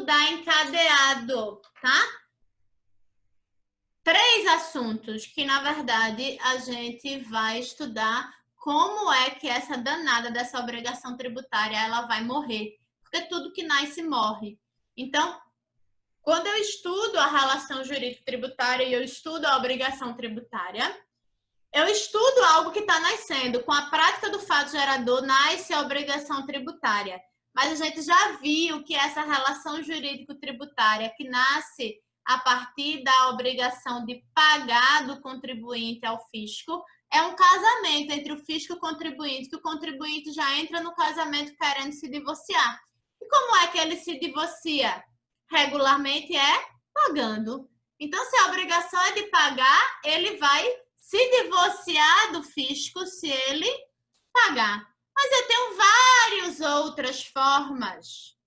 estudar encadeado, tá? 3 assuntos que, na verdade, a gente vai estudar como é que essa danada dessa obrigação tributária ela vai morrer. Porque tudo que nasce morre. Então, quando eu estudo a relação jurídico-tributária e eu estudo a obrigação tributária, eu estudo algo que está nascendo. Com a prática do fato gerador, nasce a obrigação tributária. Mas a gente já viu que essa relação jurídico-tributária que nasce a partir da obrigação de pagar do contribuinte ao fisco é um casamento entre o fisco e o contribuinte, que o contribuinte já entra no casamento querendo se divorciar. E como é que ele se divorcia? Regularmente é pagando. Então, se a obrigação é de pagar, ele vai se divorciar do fisco se ele pagar. Mas eu tenho várias outras formas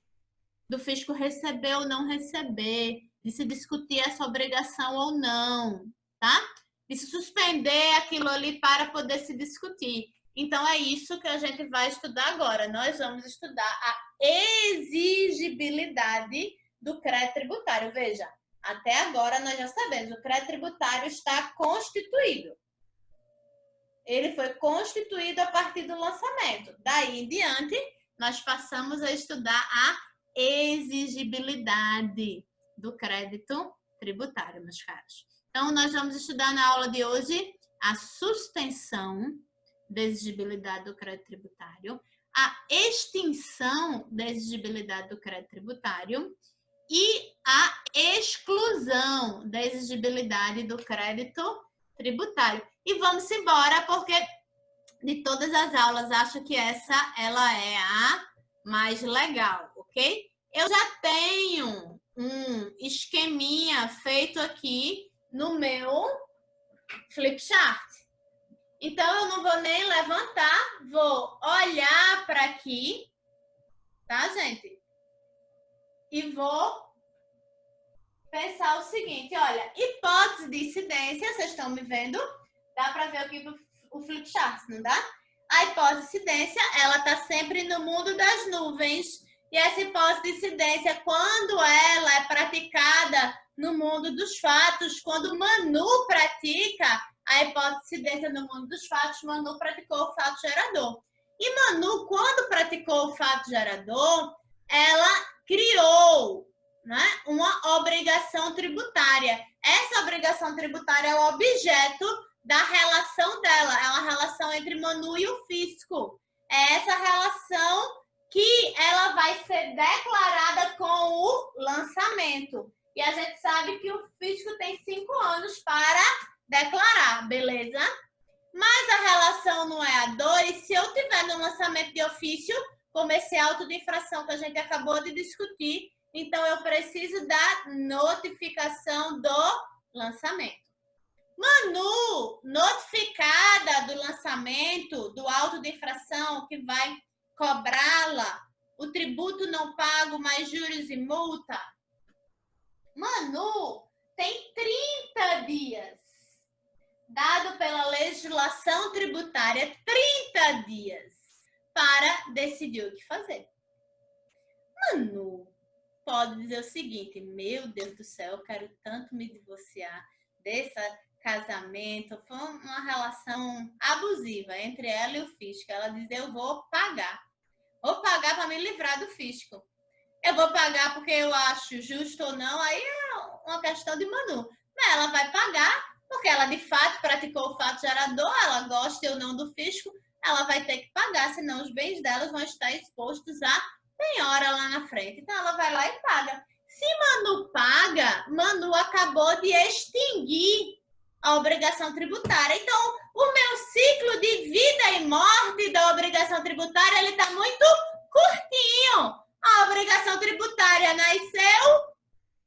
do fisco receber ou não receber, de se discutir essa obrigação ou não, tá? De se suspender aquilo ali para poder se discutir. Então, é isso que a gente vai estudar agora. Nós vamos estudar a exigibilidade do crédito tributário. Veja, até agora nós já sabemos, o crédito tributário está constituído. Ele foi constituído a partir do lançamento. Daí em diante, nós passamos a estudar a exigibilidade do crédito tributário, meus caros. Então, nós vamos estudar na aula de hoje a suspensão da exigibilidade do crédito tributário, a extinção da exigibilidade do crédito tributário e a exclusão da exigibilidade do crédito tributário. E vamos embora, porque de todas as aulas, acho que ela é a mais legal, ok? Eu já tenho um esqueminha feito aqui no meu flipchart. Então, eu não vou nem levantar, vou olhar para aqui, tá, gente? E vou pensar o seguinte, olha, hipótese de incidência, vocês estão me vendo? Dá para ver aqui o flipchart, não dá? A hipótese de incidência, ela está sempre no mundo das nuvens. E essa hipótese de incidência, quando ela é praticada no mundo dos fatos, quando Manu pratica a hipótese de incidência no mundo dos fatos, Manu praticou o fato gerador. E Manu, quando praticou o fato gerador, ela criou, né, uma obrigação tributária. Essa obrigação tributária é o objeto da relação dela, é uma relação entre Manu e o fisco. É essa relação que ela vai ser declarada com o lançamento. E a gente sabe que o fisco tem 5 anos para declarar, beleza? Mas a relação não é a 2 se eu tiver no lançamento de ofício, como esse auto de infração que a gente acabou de discutir, então eu preciso da notificação do lançamento. Manu, notificada do lançamento do auto de infração que vai cobrá-la o tributo não pago mais juros e multa. Manu tem 30 dias, dado pela legislação tributária, 30 dias para decidir o que fazer. Manu pode dizer o seguinte, meu Deus do céu, eu quero tanto me divorciar desse casamento, foi uma relação abusiva entre ela e o fisco. Ela diz, eu vou pagar para me livrar do fisco. Eu vou pagar porque eu acho justo ou não, aí é uma questão de Manu. Mas ela vai pagar porque ela de fato praticou o fato gerador, ela gosta ou não do fisco, ela vai ter que pagar, senão os bens delas vão estar expostos a penhora lá na frente. Então ela vai lá e paga. Se Manu paga, Manu acabou de extinguir a obrigação tributária. Então, o meu ciclo de vida e morte da obrigação tributária, ele está muito curtinho. A obrigação tributária nasceu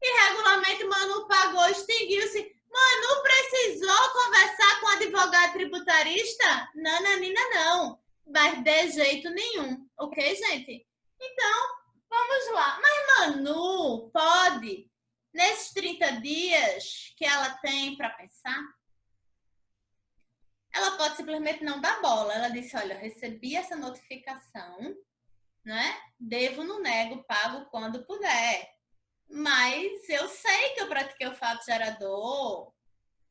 e regularmente Manu pagou, extinguiu-se. Manu precisou conversar com o advogado tributarista? Nananina, não. Mas de jeito nenhum. Ok, gente? Então, vamos lá. Mas Manu pode, nesses 30 dias que ela tem para pensar, ela pode simplesmente não dar bola. Ela disse, olha, eu recebi essa notificação, né? Devo, não nego, pago quando puder. mas eu sei que eu pratiquei o fato gerador,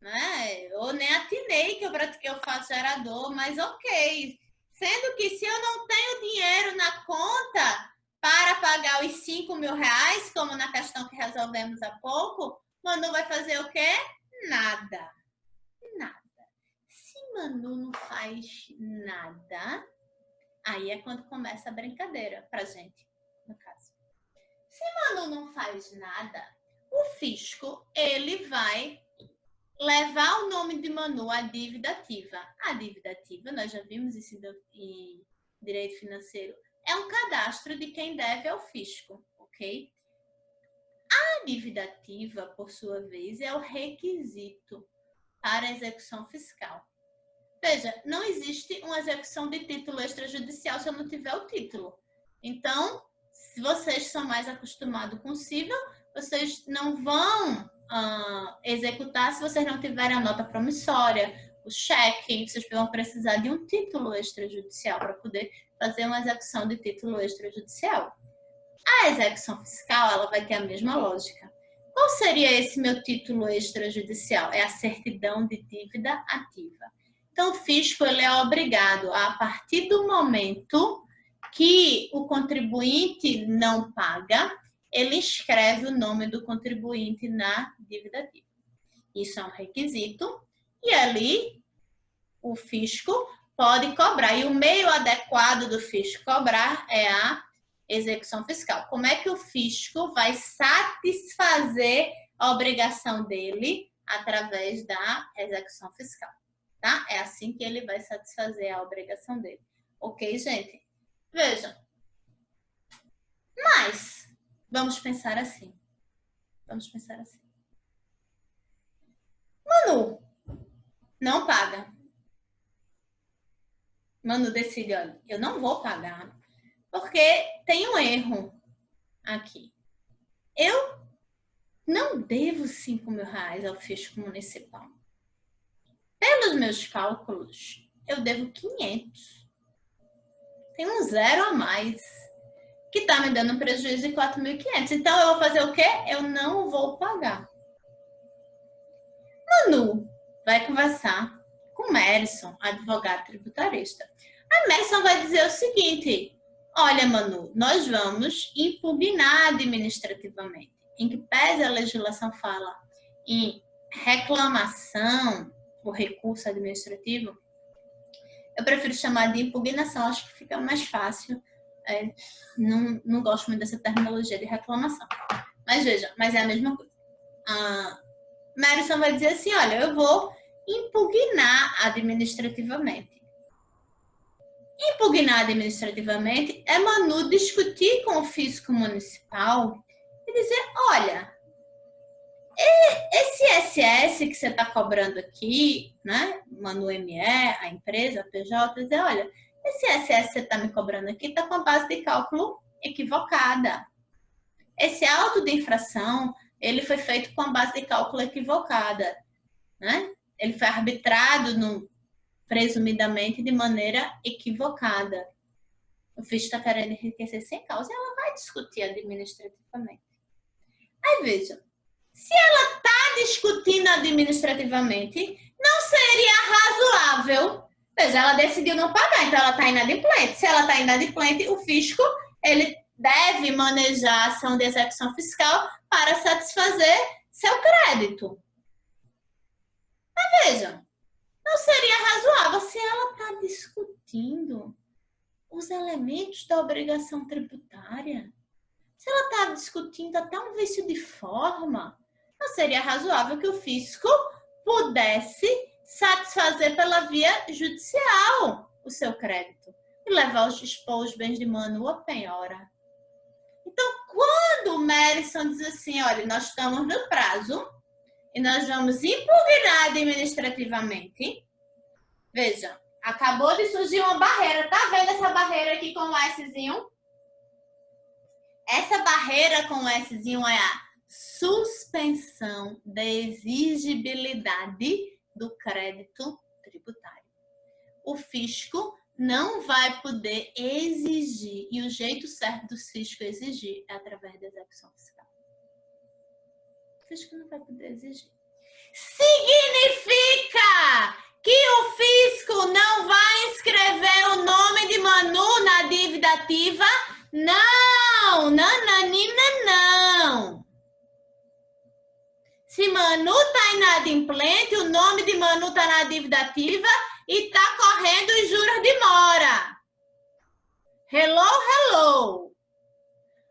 né? Eu nem atinei que eu pratiquei o fato gerador, mas ok. Sendo que se eu não tenho dinheiro na conta para pagar os 5 mil reais, como na questão que resolvemos há pouco, Manu vai fazer o quê? Nada. Nada. Se Manu não faz nada, aí é quando começa a brincadeira pra gente, no caso. Se Manu não faz nada, o fisco, ele vai levar o nome de Manu à dívida ativa. A dívida ativa, nós já vimos isso em direito financeiro, é um cadastro de quem deve ao fisco, ok? A dívida ativa, por sua vez, é o requisito para a execução fiscal. Veja, não existe uma execução de título extrajudicial se eu não tiver o título. Então, se vocês são mais acostumados com o cível, vocês não vão executar se vocês não tiverem a nota promissória, o cheque, vocês vão precisar de um título extrajudicial para poder fazer uma execução de título extrajudicial. A execução fiscal, ela vai ter a mesma lógica. Qual seria esse meu título extrajudicial? É a certidão de dívida ativa. Então, o fisco ele é obrigado, a partir do momento que o contribuinte não paga, ele escreve o nome do contribuinte na dívida ativa. Isso é um requisito. E ali, o fisco pode cobrar. E o meio adequado do fisco cobrar é a execução fiscal. Como é que o fisco vai satisfazer a obrigação dele através da execução fiscal? Tá? É assim que ele vai satisfazer a obrigação dele. Ok, gente? Vejam. Mas, vamos pensar assim. Vamos pensar assim. Manu não paga. Manu decide, olha, eu não vou pagar, porque tem um erro aqui. Eu não devo 5 mil reais ao fisco municipal. Pelos meus cálculos, eu devo 500. Tem um zero a mais, que está me dando um prejuízo de 4.500. Então, eu vou fazer o quê? Eu não vou pagar. Manu vai conversar com Merison, advogado tributarista. A Merison vai dizer o seguinte: olha, Manu, nós vamos impugnar administrativamente. Em que pese a legislação fala em reclamação ou recurso administrativo, eu prefiro chamar de impugnação, acho que fica mais fácil. Não gosto muito dessa terminologia de reclamação. Mas veja, mas é a mesma coisa. Merison vai dizer assim, olha, eu vou impugnar administrativamente. Impugnar administrativamente é Manu discutir com o fisco municipal e dizer, olha, esse ISS que você está cobrando aqui, né, Manu ME, a empresa, a PJ, dizer, olha, esse ISS que você está me cobrando aqui está com a base de cálculo equivocada. Esse auto de infração, ele foi feito com a base de cálculo equivocada, né? Ele foi arbitrado presumidamente de maneira equivocada. O fisco está querendo enriquecer sem causa e ela vai discutir administrativamente. Aí veja, se ela está discutindo administrativamente, não seria razoável. Veja, ela decidiu não pagar, então ela está inadimplente. Se ela está inadimplente, o fisco ele deve manejar a ação de execução fiscal para satisfazer seu crédito. Mas vejam, não seria razoável se ela está discutindo os elementos da obrigação tributária. Se ela está discutindo até um vício de forma, não seria razoável que o fisco pudesse satisfazer pela via judicial o seu crédito e levar expor os bens de Manu à penhora. Então, quando o Merison diz assim, olha, nós estamos no prazo e nós vamos impugnar administrativamente, veja, acabou de surgir uma barreira. Tá vendo essa barreira aqui com o Szinho? Essa barreira com o Szinho é a suspensão da exigibilidade do crédito tributário. O fisco não vai poder exigir, e o jeito certo do fisco exigir é através da execução fiscal. O fisco não vai poder exigir. Significa que o fisco não vai inscrever o nome de Manu na dívida ativa? Não, nananina, não. Se Manu está inadimplente, o nome de Manu está na dívida ativa e está correndo os juros de mora. Hello, hello.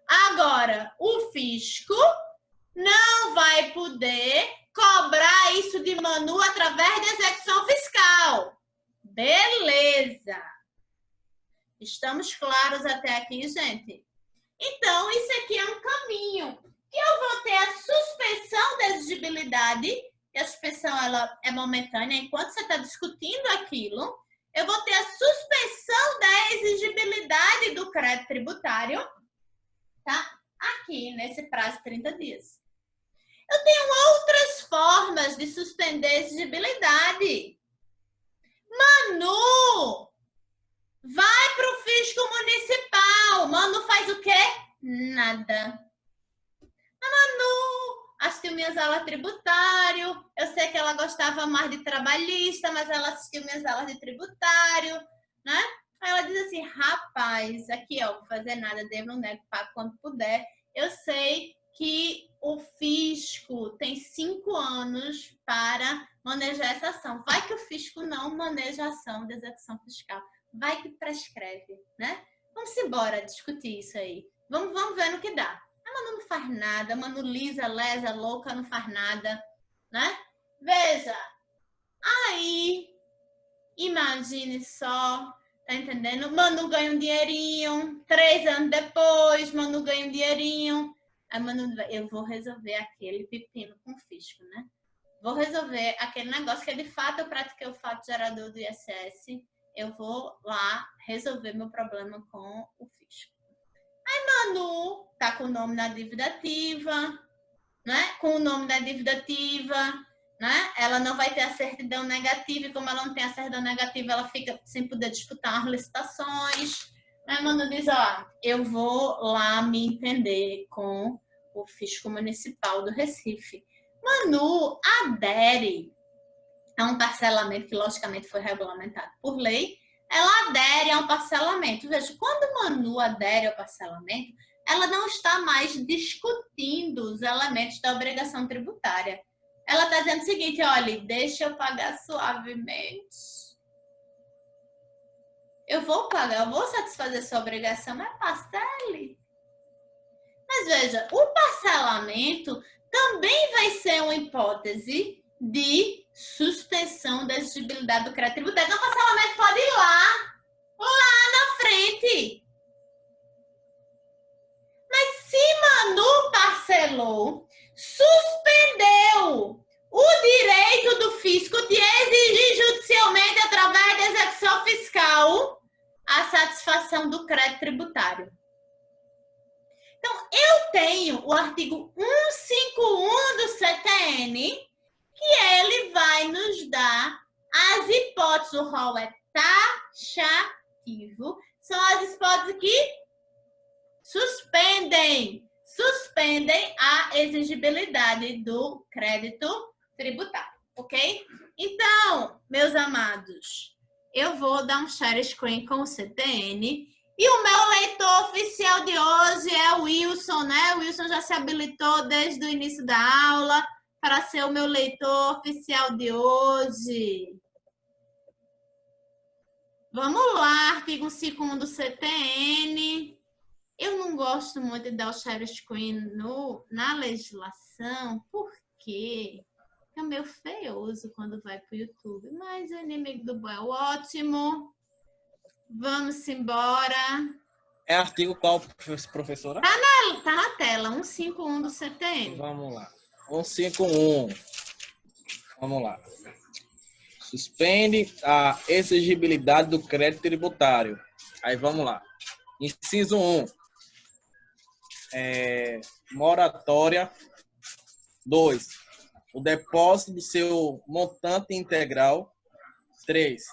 Agora, o fisco não vai poder cobrar isso de Manu através da execução fiscal. Beleza. Estamos claros até aqui, gente? Então, isso aqui é um caminho. Que eu vou ter a suspensão da exigibilidade, e a suspensão ela é momentânea, enquanto você está discutindo aquilo, eu vou ter a suspensão da exigibilidade do crédito tributário, tá? Aqui, nesse prazo de 30 dias. Eu tenho outras formas de suspender a exigibilidade. Manu, vai para o fisco municipal. Manu faz o quê? Nada. A Manu assistiu minhas aulas tributário. Eu sei que ela gostava mais de trabalhista, mas ela assistiu minhas aulas de tributário, né? Aí ela diz assim, rapaz, aqui ó, vou fazer nada, devo, não nego, pago quando puder. Eu sei que o fisco tem 5 anos para manejar essa ação. Vai que o fisco não maneja a ação de execução fiscal. Vai que prescreve, né? Vamos embora discutir isso aí. Vamos ver no que dá. A Manu não faz nada, a Manu lisa, lesa, louca, não faz nada, né? Veja, aí, imagine só, tá entendendo? Manu ganha um dinheirinho, 3 anos depois, Manu ganha um dinheirinho. Aí, Manu, eu vou resolver aquele pepino com o fisco, né? Vou resolver aquele negócio que de fato eu pratiquei o fato gerador do ISS. Eu vou lá resolver meu problema com o fisco. Aí, Manu tá com o nome na dívida ativa, né? Com o nome da dívida ativa, né? Ela não vai ter a certidão negativa, e como ela não tem a certidão negativa, ela fica sem poder disputar as licitações. Aí, Manu diz, ó, eu vou lá me entender com o fisco municipal do Recife. Manu adere a um parcelamento que, logicamente, foi regulamentado por lei. Ela adere a um parcelamento. Veja, quando Manu adere ao parcelamento, ela não está mais discutindo os elementos da obrigação tributária. Ela está dizendo o seguinte, olha, deixa eu pagar suavemente. Eu vou pagar, eu vou satisfazer sua obrigação, mas parcele. Mas veja, o parcelamento também vai ser uma hipótese de suspensão da exigibilidade do crédito tributário. Então, o parcelamento pode ir lá na frente. Mas se Manu parcelou, suspendeu o direito do fisco de exigir judicialmente, através da execução fiscal, a satisfação do crédito tributário. Então, eu tenho o artigo 151 do CTN, que ele vai nos dar as hipóteses, o rol é taxativo, são as hipóteses que suspendem a exigibilidade do crédito tributário, ok? Então, meus amados, eu vou dar um share screen com o CTN e o meu leitor oficial de hoje é o Wilson, né? O Wilson já se habilitou desde o início da aula para ser o meu leitor oficial de hoje. Vamos lá, artigo 151 do CTN. Eu não gosto muito de dar o share screen na legislação, porque é meio feioso quando vai para o YouTube. Mas o inimigo do bom é o ótimo. Vamos embora. É artigo qual, professora? Tá na tela, 151 do CTN. Vamos lá. 151. Vamos lá. Suspende a exigibilidade do crédito tributário. Aí vamos lá. Inciso 1. Moratória. 2. O depósito do seu montante integral. 3.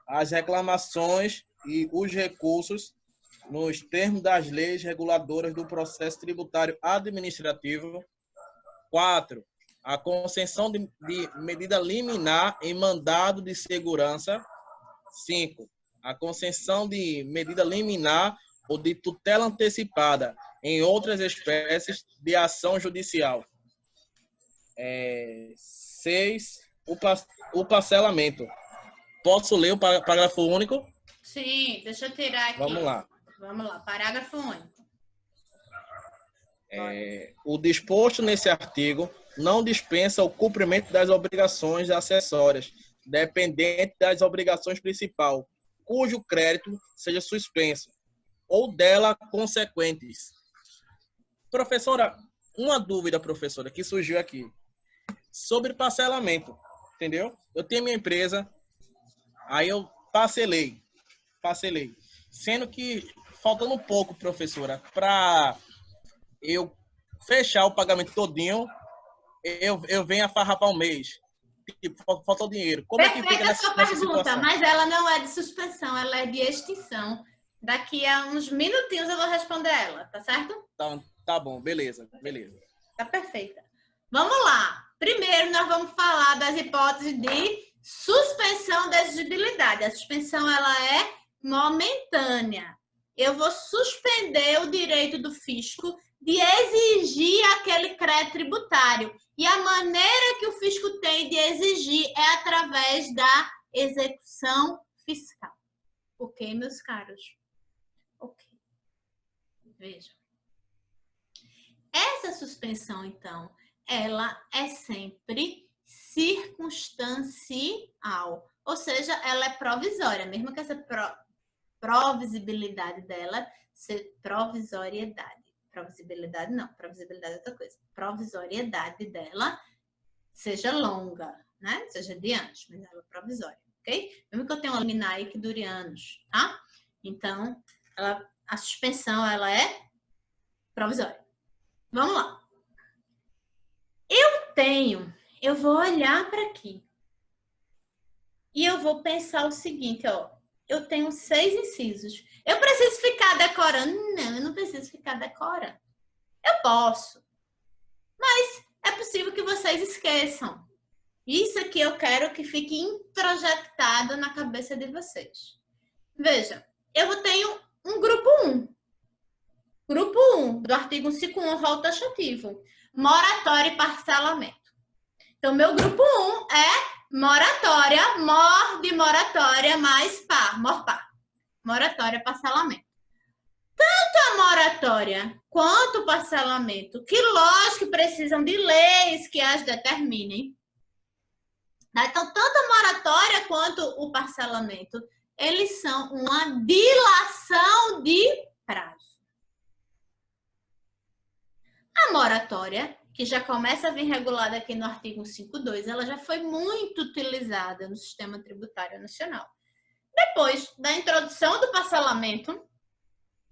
As reclamações e os recursos nos termos das leis reguladoras do processo tributário administrativo. 4. A concessão de medida liminar em mandado de segurança. 5. A concessão de medida liminar ou de tutela antecipada em outras espécies de ação judicial. 6. O parcelamento. Posso ler o parágrafo único? Sim, deixa eu tirar aqui. Vamos lá. Vamos lá, parágrafo único. O disposto nesse artigo não dispensa o cumprimento das obrigações acessórias, dependente das obrigações principal, cujo crédito seja suspenso, ou dela consequentes. Professora, uma dúvida, professora, que surgiu aqui. Sobre parcelamento, entendeu? Eu tenho minha empresa, aí eu parcelei. Sendo que, faltando um pouco, professora, para eu fechar o pagamento todinho, eu venho a farrapar um mês. Falta o dinheiro. Como Perfeita é que fica nessa pergunta, situação? mas ela não é de suspensão, ela é de extinção. Daqui a uns minutinhos eu vou responder ela, tá certo? Tá bom, beleza. Tá perfeita. Vamos lá. Primeiro, nós vamos falar das hipóteses de suspensão da exigibilidade. A suspensão, ela é momentânea. Eu vou suspender o direito do fisco de exigir aquele crédito tributário. E a maneira que o fisco tem de exigir é através da execução fiscal. Ok, meus caros? Ok. Vejam. Essa suspensão, então, ela é sempre circunstancial. Ou seja, ela é provisória, mesmo que essa provisibilidade dela seja provisoriedade. Provisibilidade não, provisibilidade é outra coisa. Provisoriedade dela seja longa, né? Seja de anos, mas ela é provisória, ok? Mesmo que eu tenha uma liminar aí que dure anos, tá? Então, a suspensão, ela é provisória. Vamos lá. Eu vou olhar para aqui e eu vou pensar o seguinte, ó. Eu tenho 6 incisos. Eu preciso ficar decorando? Não, eu não preciso ficar decorando. Eu posso. Mas é possível que vocês esqueçam. Isso aqui eu quero que fique introjetado na cabeça de vocês. Veja, eu tenho um grupo 1. Grupo 1 do artigo 151, rol taxativo. Moratória e parcelamento. Então, meu grupo 1 é moratória, mor de moratória mais par, mor-par. Moratória, parcelamento. Tanto a moratória quanto o parcelamento, que lógico precisam de leis que as determinem. Então, tanto a moratória quanto o parcelamento, eles são uma dilação de prazo. A moratória, que já começa a vir regulada aqui no artigo 152, ela já foi muito utilizada no sistema tributário nacional. Depois da introdução do parcelamento,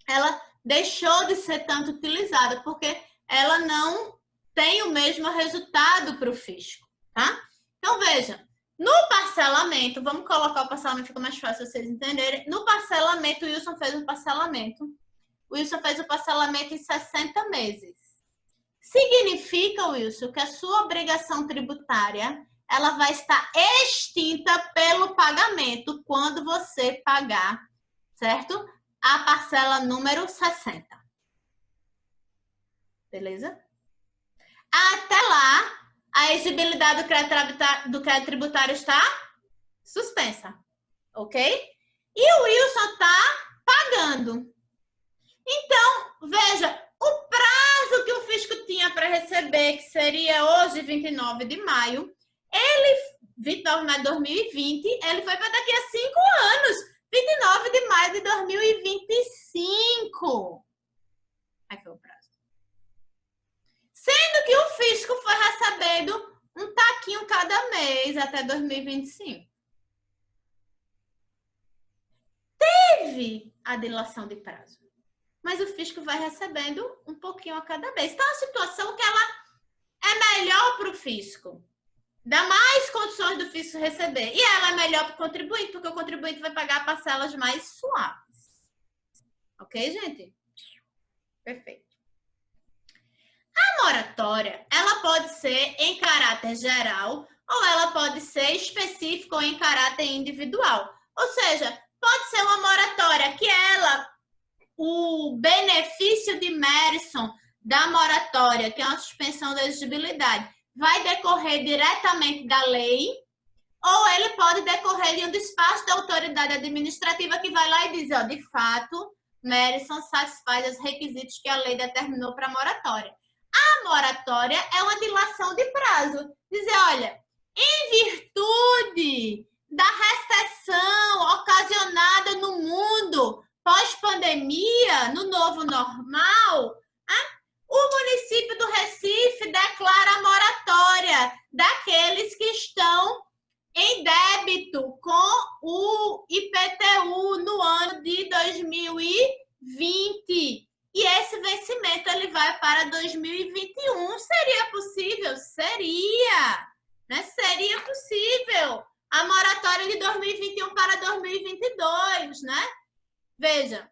ela deixou de ser tanto utilizada, porque ela não tem o mesmo resultado para o fisco, tá? Então, veja, no parcelamento, vamos colocar o parcelamento, fica mais fácil vocês entenderem. No parcelamento, o Wilson fez o parcelamento. O Wilson fez o parcelamento em 60 meses. Significa, Wilson, que a sua obrigação tributária ela vai estar extinta pelo pagamento quando você pagar, certo? A parcela número 60. Beleza? Até lá, a exigibilidade do crédito tributário está suspensa, ok? E o Wilson está pagando. Então, veja, o prazo que o fisco tinha para receber, que seria hoje, 29 de maio, 29 de maio de 2020, ele foi para daqui a 5 anos, 29 de maio de 2025. Aí foi o prazo. Sendo que o fisco foi recebendo um taquinho cada mês até 2025. Teve a dilação de prazo. Mas o fisco vai recebendo um pouquinho a cada mês. Então, é uma situação que ela é melhor para o fisco. Dá mais condições do fisco receber. E ela é melhor para o contribuinte, porque o contribuinte vai pagar parcelas mais suaves. Ok, gente? Perfeito. A moratória, ela pode ser em caráter geral ou ela pode ser específica ou em caráter individual. Ou seja, pode ser uma moratória que o benefício de mérito da moratória, que é uma suspensão da exigibilidade, vai decorrer diretamente da lei, ou ele pode decorrer de um despacho da autoridade administrativa que vai lá e diz, ó, de fato, Merison satisfaz os requisitos que a lei determinou para a moratória. A moratória é uma dilação de prazo. Dizer, olha, em virtude da recessão ocasionada no mundo pós-pandemia, no novo normal, o município do Recife declara a moratória daqueles que estão em débito com o IPTU no ano de 2020. E esse vencimento ele vai para 2021. Seria possível? Seria. Né? Seria possível. A moratória de 2021 para 2022, né? Veja,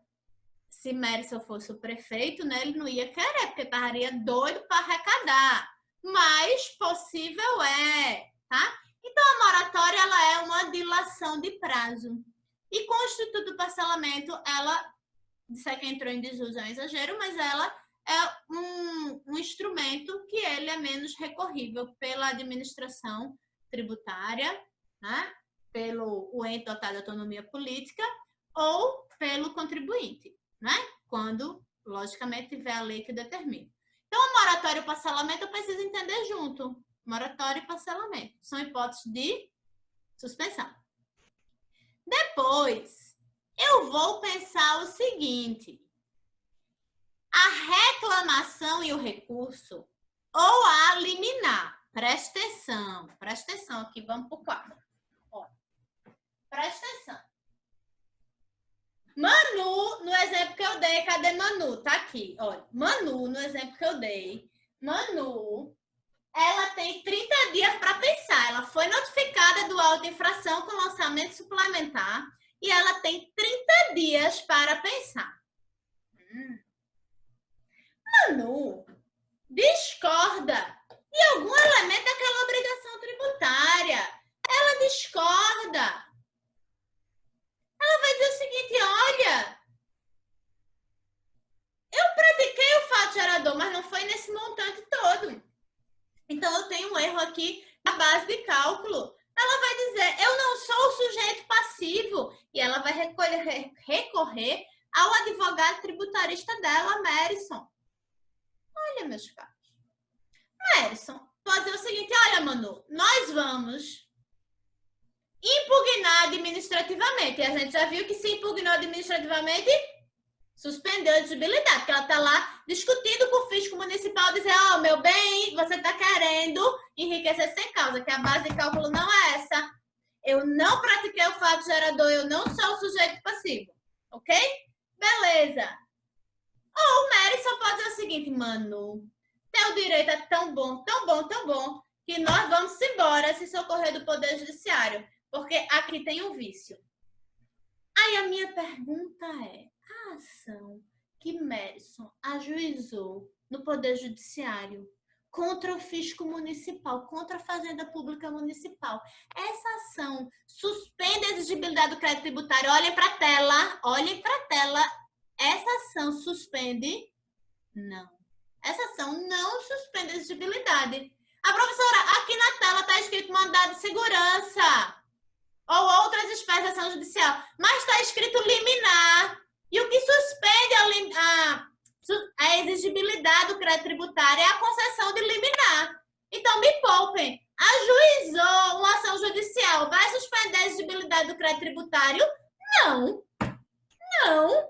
se Merison fosse o prefeito, né, ele não ia querer, porque estaria doido para arrecadar. Mas possível é, tá? Então, a moratória ela é uma dilação de prazo. E com o Instituto do Parcelamento, ela, disser que entrou em desuso é um exagero, mas ela é um instrumento que ele é menos recorrível pela administração tributária, né? Pelo o ente dotado de autonomia política ou pelo contribuinte, né? Quando, logicamente, tiver a lei que determina. Então, a moratória e o parcelamento eu preciso entender junto. Moratória e parcelamento. São hipóteses de suspensão. Depois, eu vou pensar o seguinte. A reclamação e o recurso, ou a liminar. Presta atenção aqui, vamos para o quadro. Ó, presta atenção. Manu, no exemplo que eu dei, cadê Manu? Tá aqui, olha. Manu, no exemplo que eu dei, Manu, ela tem 30 dias para pensar. Ela foi notificada do auto de infração com lançamento suplementar e ela tem 30 dias para pensar. Manu discorda de algum elemento daquela obrigação tributária. Ela discorda. Ela vai dizer o seguinte, olha, eu pratiquei o fato gerador, mas não foi nesse montante todo. Então, eu tenho um erro aqui na base de cálculo. Ela vai dizer, eu não sou o sujeito passivo. E ela vai recorrer ao advogado tributarista dela, Merison. Olha, meus caros. Merison pode dizer o seguinte, olha, Manu, nós vamos impugnar administrativamente. E a gente já viu que se impugnou administrativamente, suspendeu a exigibilidade, porque ela está lá discutindo com o fisco municipal, dizer, ó, meu bem, você está querendo enriquecer sem causa, que a base de cálculo não é essa. Eu não pratiquei o fato gerador, eu não sou o sujeito passivo. Ok? Beleza. Ou o Merison pode dizer o seguinte, Manu, teu direito é tão bom, tão bom, tão bom, que nós vamos embora se socorrer do Poder Judiciário, porque aqui tem um vício. Aí a minha pergunta é, a ação que Merison ajuizou no Poder Judiciário contra o fisco municipal, contra a Fazenda Pública Municipal, essa ação suspende a exigibilidade do crédito tributário? Olhem para a tela, essa ação suspende? Não. Essa ação não suspende a exigibilidade. A professora, aqui na tela está escrito mandado de segurança ou outras espécies de ação judicial, mas está escrito liminar. E o que suspende a exigibilidade do crédito tributário é a concessão de liminar. Então, me poupem. Ajuizou uma ação judicial, vai suspender a exigibilidade do crédito tributário? Não. Não.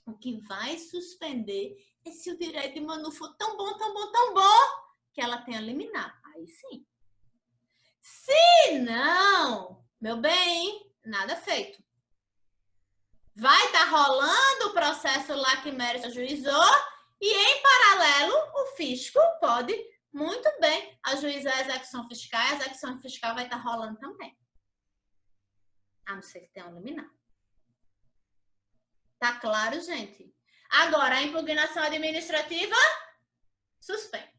O que vai suspender é se o direito de Manu for tão bom, tão bom, tão bom, que ela tenha liminar. Aí sim. Se não, meu bem, nada feito. Vai estar rolando o processo lá que Merison ajuizou e, em paralelo, o fisco pode muito bem ajuizar a execução fiscal e a execução fiscal vai estar rolando também. A não ser que tenha um liminar. Tá claro, gente? Agora, a impugnação administrativa, suspende.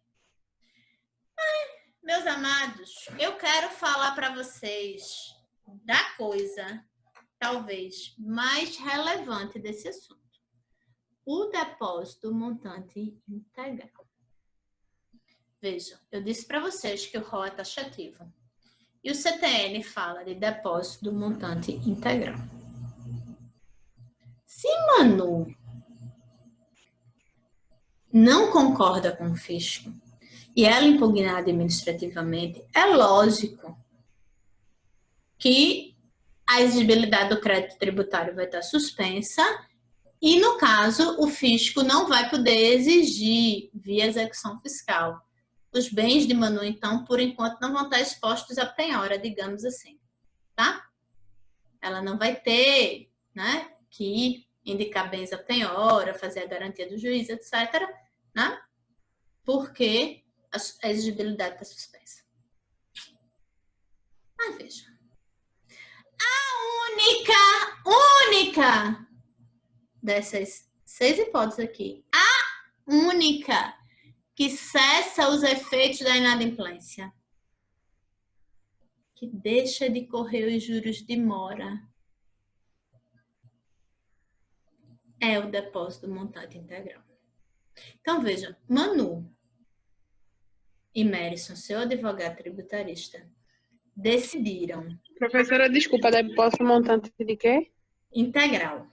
Meus amados, eu quero falar para vocês da coisa, talvez, mais relevante desse assunto. O depósito montante integral. Vejam, eu disse para vocês que o ROA é taxativo. E o CTN fala de depósito do montante integral. Se Manu não concorda com o fisco e ela impugnar administrativamente, é lógico que a exigibilidade do crédito tributário vai estar suspensa e, no caso, o fisco não vai poder exigir, via execução fiscal, os bens de Manu, então, por enquanto, não vão estar expostos à penhora, digamos assim, tá? Ela não vai ter, né, que indicar bens à penhora, fazer a garantia do juiz, etc., né? Porque a exigibilidade está suspensa. Mas veja. A única dessas 6 hipóteses aqui, a única que cessa os efeitos da inadimplência, que deixa de correr os juros de mora, é o depósito do montante integral. Então, vejam, Manu e Merison, seu advogado tributarista, decidiram... Professora, desculpa, depósito montante de quê? Integral.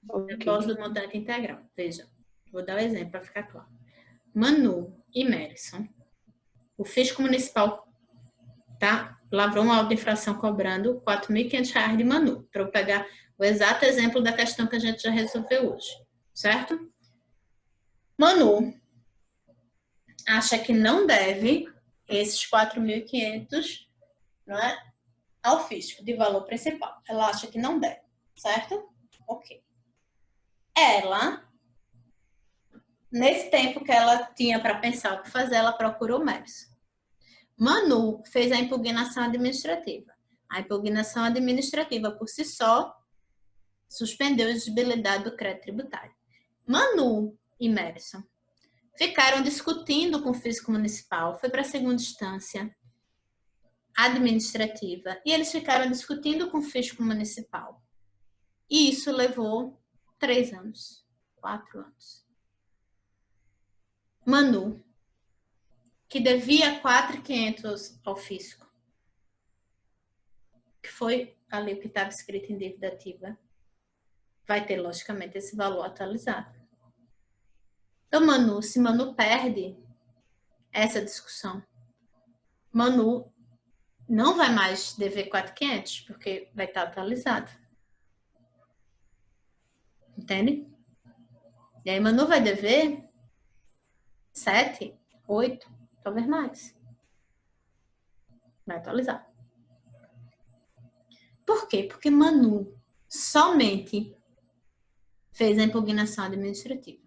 Okay. Depósito do montante integral. Veja, vou dar um exemplo para ficar claro. Manu e Merison, o fisco municipal, tá, lavrou uma auto de infração cobrando R$ 4.500 de Manu, para eu pegar o exato exemplo da questão que a gente já resolveu hoje, certo? Manu acha que não deve esses 4.500, não é, ao fisco de valor principal. Ela acha que não deve, certo? Ok. Ela, nesse tempo que ela tinha para pensar o que fazer, ela procurou o Merison. Manu fez a impugnação administrativa. A impugnação administrativa, por si só, suspendeu a exigibilidade do crédito tributário. Manu e Merison ficaram discutindo com o fisco municipal, foi para a segunda instância administrativa, e eles ficaram discutindo com o fisco municipal. E isso levou 3 anos, 4 anos. Manu, que devia 4.500 ao fisco, que foi ali o que estava escrito em dívida ativa, vai ter, logicamente, esse valor atualizado. Então, Manu, se Manu perde essa discussão, Manu não vai mais dever 4.500, porque vai estar atualizado. Entende? E aí, Manu vai dever 7, 8, talvez mais. Vai atualizar. Por quê? Porque Manu somente fez a impugnação administrativa.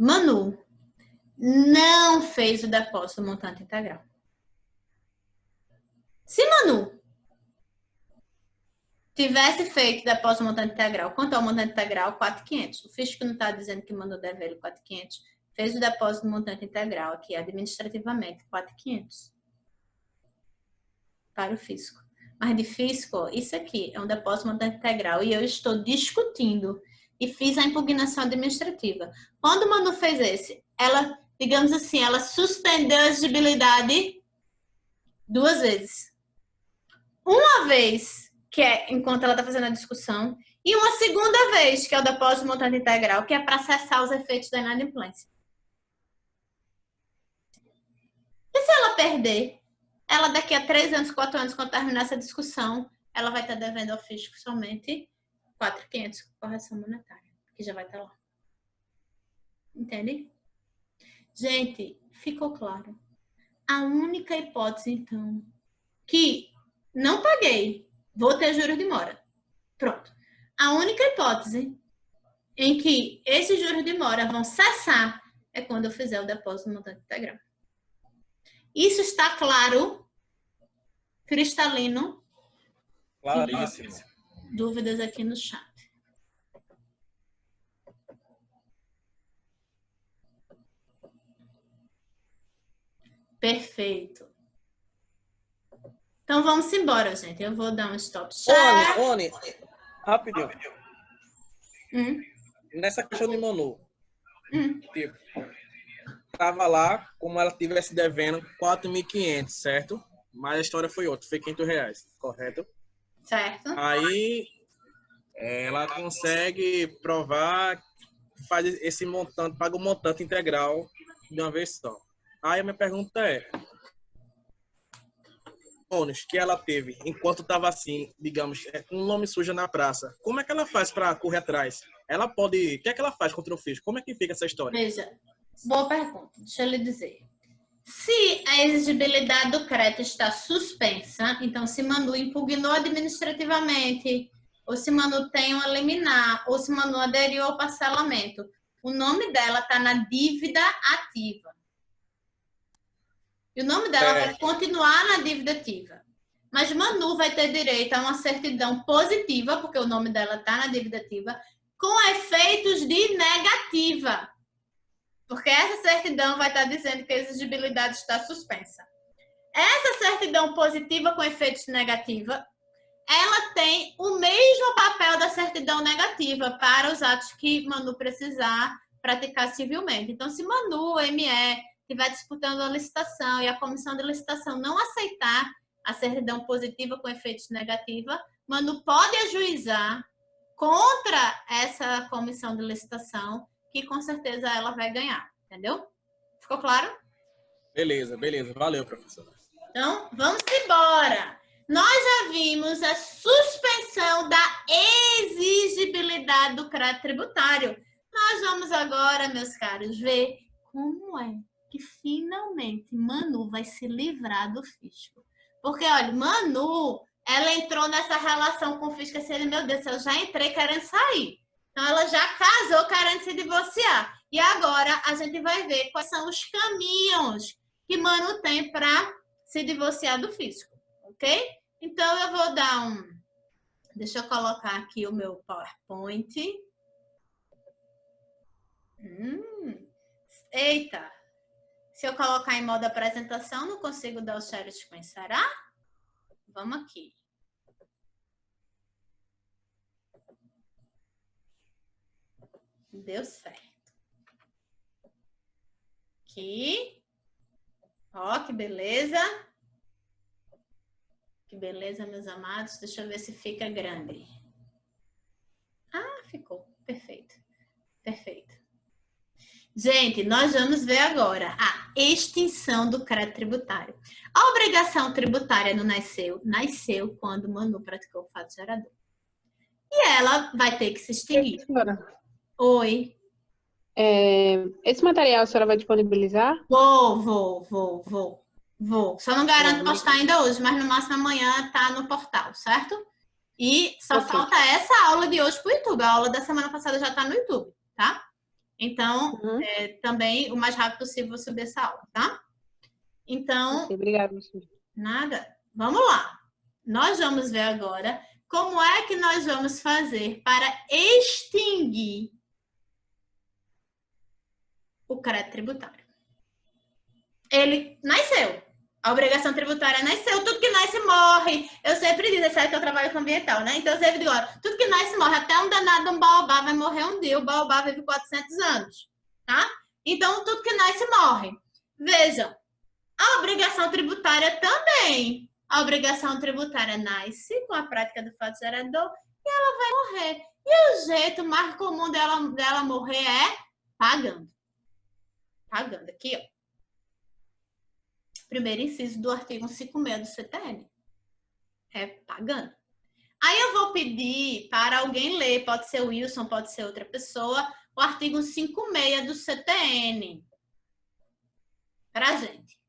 Manu não fez o depósito montante integral. Se Manu tivesse feito depósito montante integral, quanto ao montante integral? 4.500. O fisco não está dizendo que Manu deve ele 4.500. Fez o depósito montante integral aqui, administrativamente, 4.500. Para o fisco. Mas de fisco, isso aqui é um depósito montante integral e eu estou discutindo e fiz a impugnação administrativa. Quando Manu fez esse, ela, digamos assim, ela suspendeu a exigibilidade 2 vezes. Uma vez, que é enquanto ela está fazendo a discussão, e uma segunda vez, que é o depósito montante integral, que é para cessar os efeitos da inadimplência. E se ela perder, ela daqui a 3 anos, 4 anos, quando terminar essa discussão, ela vai estar devendo ao fisco somente 4.500 correção monetária, que já vai estar lá. Entende? Gente, ficou claro. A única hipótese, então, que não paguei, vou ter juros de mora. Pronto. A única hipótese em que esses juros de mora vão cessar é quando eu fizer o depósito montante integral. Isso está claro? Cristalino? Claríssimo. Dúvidas aqui no chat. Perfeito. Então, vamos embora, gente. Eu vou dar um stop share. Oni, rapidinho. Hum, Nessa questão de Manu, hum, tipo, tava lá como ela estivesse devendo 4.500, certo? Mas a história foi outra, foi R$ 500, correto? certo? Aí ela consegue provar, faz esse montante, paga o montante integral de uma vez só. Aí a minha pergunta é, ônus que ela teve enquanto estava assim, digamos, com um nome sujo na praça, como é que ela faz para correr atrás? Ela pode, o que é que ela faz contra o fisco? Como é que fica essa história? Veja, boa pergunta. Deixa eu lhe dizer. Se a exigibilidade do crédito está suspensa, então se Manu impugnou administrativamente, ou se Manu tem uma liminar, ou se Manu aderiu ao parcelamento, o nome dela está na dívida ativa. E o nome dela vai continuar na dívida ativa. Mas Manu vai ter direito a uma certidão positiva, porque o nome dela está na dívida ativa, com efeitos de negativa. Porque essa certidão vai estar dizendo que a exigibilidade está suspensa. Essa certidão positiva com efeitos negativa, ela tem o mesmo papel da certidão negativa para os atos que Manu precisar praticar civilmente. Então, se Manu, ME, estiver disputando a licitação e a comissão de licitação não aceitar a certidão positiva com efeitos negativa, Manu pode ajuizar contra essa comissão de licitação, que com certeza ela vai ganhar, entendeu? Ficou claro? Beleza. Valeu, professor. Então, vamos embora. Nós já vimos a suspensão da exigibilidade do crédito tributário. Nós vamos agora, meus caros, ver como é que finalmente Manu vai se livrar do fisco. Porque, olha, Manu, ela entrou nessa relação com o fisco assim, meu Deus, eu já entrei querendo sair. Então, ela já casou querendo se divorciar. E agora a gente vai ver quais são os caminhos que Manu tem para se divorciar do fisco, ok? Então, eu vou dar Deixa eu colocar aqui o meu PowerPoint. Eita! Se eu colocar em modo apresentação, não consigo dar o share screen, será? Vamos aqui. Deu certo. Aqui. Ó, que beleza. Que beleza, meus amados. Deixa eu ver se fica grande. Ah, ficou. Perfeito. Perfeito. Gente, nós vamos ver agora a extinção do crédito tributário. A obrigação tributária não nasceu quando Manu praticou o fato gerador. E ela vai ter que se extinguir. Oi. Esse material a senhora vai disponibilizar? Vou. Só não garanto postar ainda hoje, mas no máximo amanhã tá no portal, certo? E só falta essa aula de hoje pro YouTube. A aula da semana passada já tá no YouTube, tá? Então, também o mais rápido possível vou subir essa aula, tá? Então, obrigada, professor. Nada. Vamos lá. Nós vamos ver agora como é que nós vamos fazer para extinguir o crédito tributário. Ele nasceu. A obrigação tributária nasceu. Tudo que nasce morre. Eu sempre digo, sabe que eu trabalho com ambiental, né? Então eu sempre digo, olha, tudo que nasce morre. Até um danado, um baobá vai morrer um dia. O baobá vive 400 anos, tá? Então tudo que nasce morre. Vejam, a obrigação tributária também. A obrigação tributária nasce com a prática do fato gerador e ela vai morrer. E o jeito mais comum dela morrer é pagando. Pagando aqui, ó. Primeiro inciso do artigo 156 do CTN. É pagando. Aí eu vou pedir para alguém ler, pode ser o Wilson, pode ser outra pessoa, o artigo 156 do CTN. Para a gente.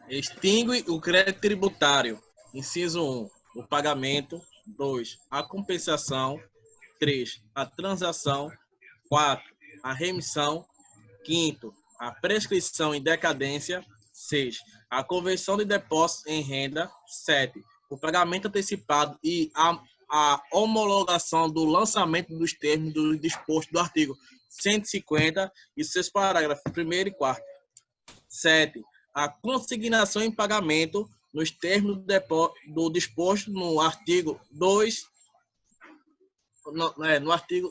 Extingue o crédito tributário. Inciso 1, o pagamento. 2, a compensação. 3, a transação. 4, a remissão. 5º, a prescrição em decadência. 6, a conversão de depósitos em renda. 7, o pagamento antecipado e a a homologação do lançamento dos termos do disposto do artigo 150 e seus parágrafos 1º e 4º. 7. A consignação em pagamento nos termos do disposto no artigo 2,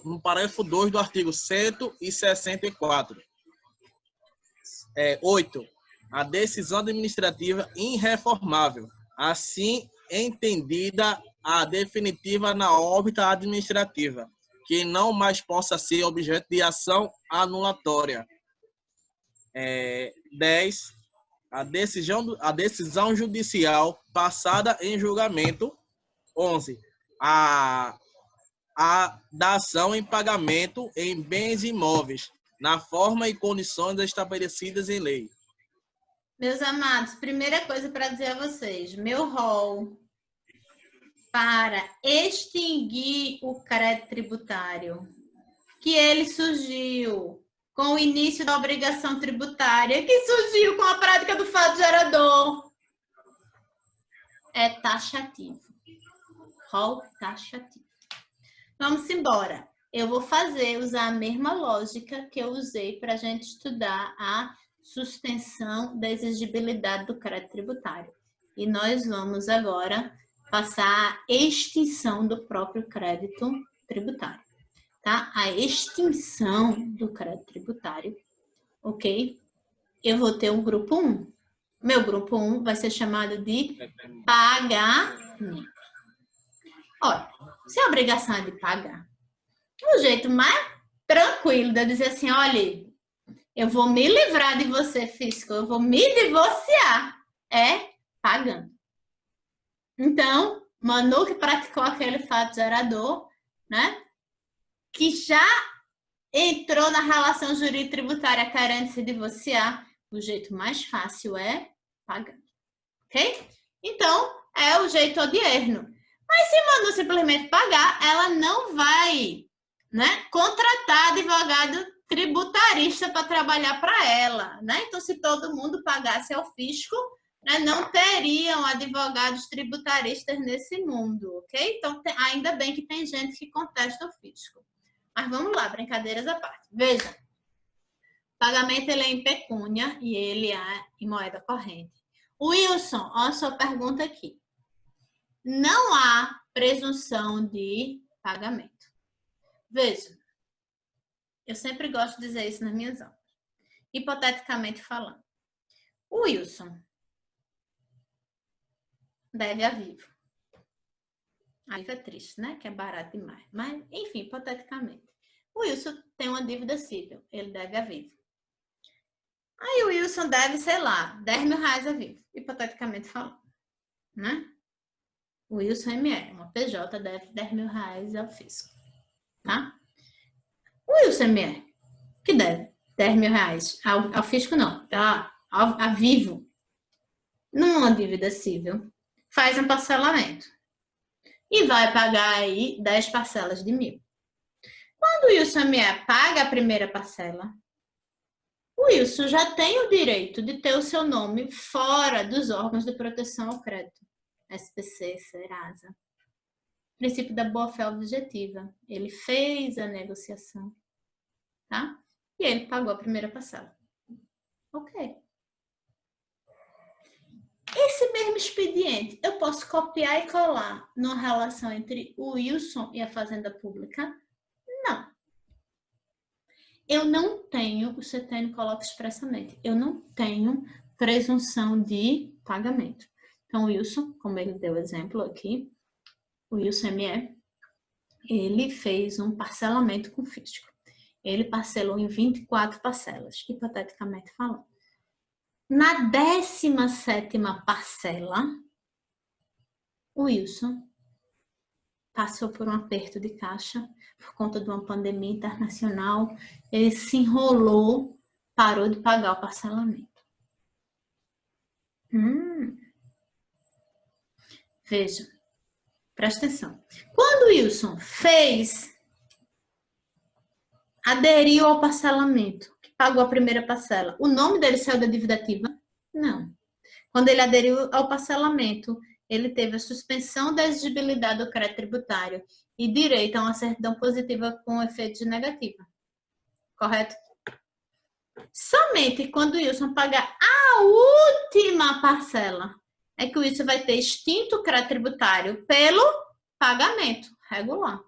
no parágrafo 2 do artigo 164. 8. A decisão administrativa irreformável, assim entendida a definitiva na órbita administrativa, que não mais possa ser objeto de ação anulatória. 10. A decisão judicial passada em julgamento. 11. A dação em pagamento em bens imóveis, na forma e condições estabelecidas em lei. Meus amados, primeira coisa para dizer a vocês, meu rol para extinguir o crédito tributário, que ele surgiu com o início da obrigação tributária, que surgiu com a prática do fato gerador, é taxativo. Rol taxativo. Vamos embora. Eu vou usar a mesma lógica que eu usei para a gente estudar a suspensão da exigibilidade do crédito tributário. E nós vamos agora passar a extinção do próprio crédito tributário. Tá? A extinção do crédito tributário, ok? Eu vou ter um grupo 1. Meu grupo 1 vai ser chamado de pagamento. Olha, se a obrigação é de pagar, o jeito mais tranquilo de eu dizer assim, olha, eu vou me livrar de você, fisco, eu vou me divorciar, é pagando. Então, Manu que praticou aquele fato gerador, né? Que já entrou na relação jurídico-tributária querendo se divorciar, o jeito mais fácil é pagando. Ok? Então, é o jeito odierno. Mas se Manu simplesmente pagar, ela não vai, né, contratar advogado tributarista para trabalhar para ela, né? Então, se todo mundo pagasse ao fisco, né, não teriam advogados tributaristas nesse mundo, ok? Então, ainda bem que tem gente que contesta o fisco. Mas vamos lá, brincadeiras à parte. Veja, o pagamento ele é em pecúnia e ele é em moeda corrente. Wilson, olha a sua pergunta aqui. Não há presunção de pagamento. Veja, eu sempre gosto de dizer isso nas minhas aulas. Hipoteticamente falando, o Wilson deve a Vivo. A Vivo é triste, né? Que é barato demais. Mas, enfim, hipoteticamente. O Wilson tem uma dívida civil. Ele deve a Vivo. Aí o Wilson deve, sei lá, 10 mil reais a Vivo. Hipoteticamente falando. Né? O Wilson ME, uma PJ, deve 10 mil reais ao fisco. Tá? O Wilson ME, que deve 10 mil reais ao fisco, não. Tá? A Vivo, numa dívida civil, faz um parcelamento. E vai pagar aí 10 parcelas de 1.000. Quando o Wilson ME paga a primeira parcela, o Wilson já tem o direito de ter o seu nome fora dos órgãos de proteção ao crédito. SPC, Serasa. Princípio da boa-fé objetiva. Ele fez a negociação, tá? E ele pagou a primeira parcela. Ok. Esse mesmo expediente, eu posso copiar e colar numa relação entre o Wilson e a Fazenda Pública? Não. Eu não tenho, o CTN coloca expressamente, eu não tenho presunção de pagamento. Então, o Wilson, como ele deu exemplo aqui, o Wilson ME, ele fez um parcelamento com o fisco. Ele parcelou em 24 parcelas, hipoteticamente falando. Na 17ª parcela, o Wilson passou por um aperto de caixa por conta de uma pandemia internacional. Ele se enrolou, parou de pagar o parcelamento. Veja, presta atenção. Quando o Wilson aderiu ao parcelamento, que pagou a primeira parcela, o nome dele saiu da dívida ativa? Não. Quando ele aderiu ao parcelamento, ele teve a suspensão da exigibilidade do crédito tributário e direito a uma certidão positiva com efeito de negativa. Correto? Somente quando o Wilson pagar a última parcela é que o Wilson vai ter extinto o crédito tributário pelo pagamento regular.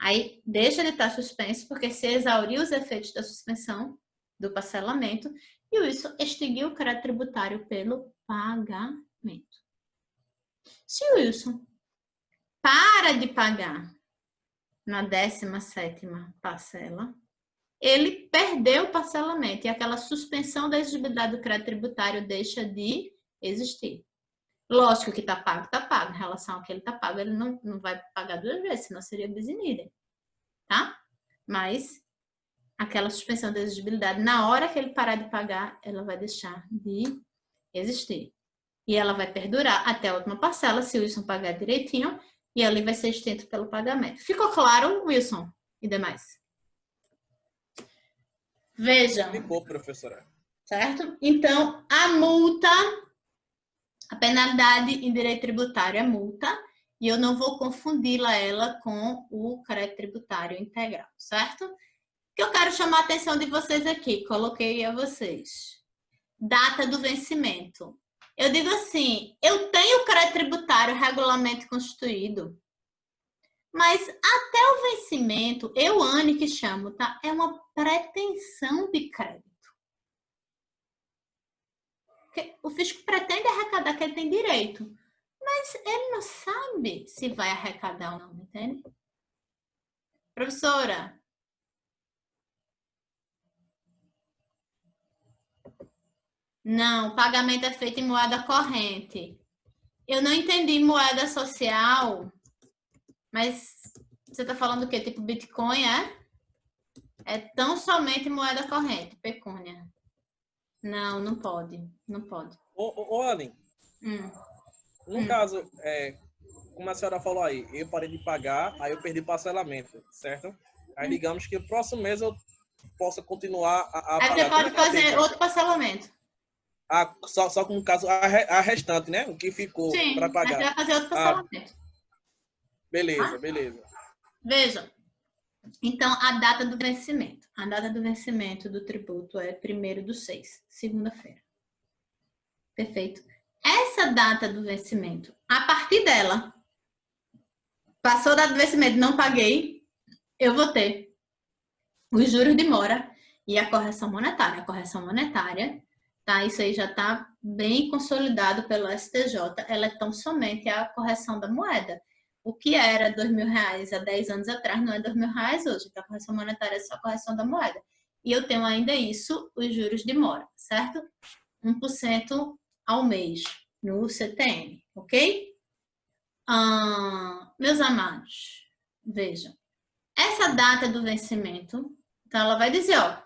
Aí deixa de estar suspenso, porque se exauriu os efeitos da suspensão do parcelamento e o Wilson extinguiu o crédito tributário pelo pagamento. Se o Wilson para de pagar na 17ª parcela, ele perdeu o parcelamento e aquela suspensão da exigibilidade do crédito tributário deixa de existir. Lógico que está pago. Em relação ao que ele está pago, ele não vai pagar 2 vezes, senão seria bis in idem, tá? Mas aquela suspensão da exigibilidade, na hora que ele parar de pagar, ela vai deixar de existir. E ela vai perdurar até a última parcela, se o Wilson pagar direitinho, e ali vai ser extinto pelo pagamento. Ficou claro, Wilson e demais? Vejam. Ficou, professora. Certo? Então, a multa, a penalidade em direito tributário é multa, e eu não vou confundi-la ela com o crédito tributário integral, certo? O que eu quero chamar a atenção de vocês aqui, coloquei a vocês. Data do vencimento. Eu digo assim, eu tenho crédito tributário regularmente constituído, mas até o vencimento, eu, Anne, que chamo, tá? É uma pretensão de crédito. O fisco pretende arrecadar que ele tem direito, mas ele não sabe se vai arrecadar ou não, entende? Professora? Não, o pagamento é feito em moeda corrente. Eu não entendi moeda social, mas você está falando o quê? Tipo Bitcoin, é? É tão somente moeda corrente, pecúnia. Não, não pode. Não pode. Ô Aline, no caso, como a senhora falou aí, eu parei de pagar, aí eu perdi parcelamento, certo? Aí digamos que o próximo mês eu possa continuar a aí pagar. você pode fazer outro parcelamento. Só que no caso a restante, né? O que ficou para pagar. Sim, aí você vai fazer outro parcelamento. Beleza, beleza. Vejam. Então, a data do vencimento. A data do vencimento do tributo é 1º/6, segunda-feira. Perfeito. Essa data do vencimento, a partir dela, passou a data do vencimento, não paguei, eu vou ter os juros de mora e a correção monetária. A correção monetária, tá? Isso aí já está bem consolidado pelo STJ. Ela é tão somente a correção da moeda. O que era R$2.000 há 10 anos atrás não é R$2.000 hoje. Então, a correção monetária é só a correção da moeda. E eu tenho ainda isso, os juros de mora, certo? 1% ao mês no CTM, ok? Meus amados, vejam. Essa data do vencimento, então ela vai dizer, ó,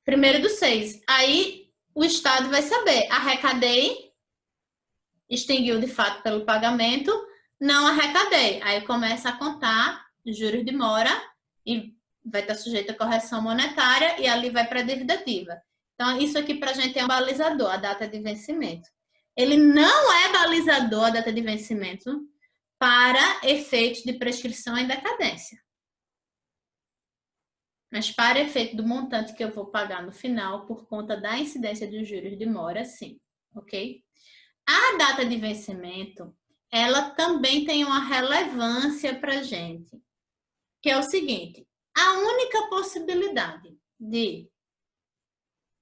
1º/6. Aí o Estado vai saber, arrecadei, extinguiu de fato pelo pagamento, não arrecadei. Aí começa a contar juros de mora e vai estar sujeito a correção monetária e ali vai para a dívida ativa. Então, isso aqui para a gente é um balizador, a data de vencimento. Ele não é balizador, a data de vencimento, para efeitos de prescrição e decadência. Mas para efeito do montante que eu vou pagar no final, por conta da incidência dos juros de mora, sim. Ok? A data de vencimento, ela também tem uma relevância para a gente, que é o seguinte, a única possibilidade de,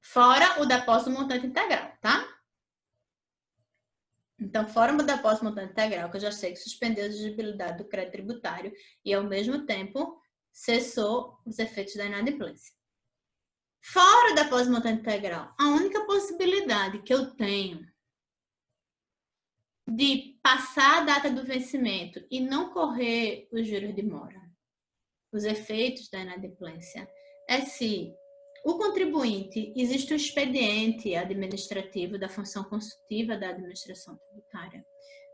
fora o depósito montante integral, tá? Então, fora o depósito montante integral, que eu já sei que suspendeu a exigibilidade do crédito tributário e, ao mesmo tempo, cessou os efeitos da inadimplência. Fora o depósito montante integral, a única possibilidade que eu tenho de passar a data do vencimento e não correr os juros de mora, os efeitos da inadimplência, é se o contribuinte, existe um expediente administrativo da função consultiva da administração tributária,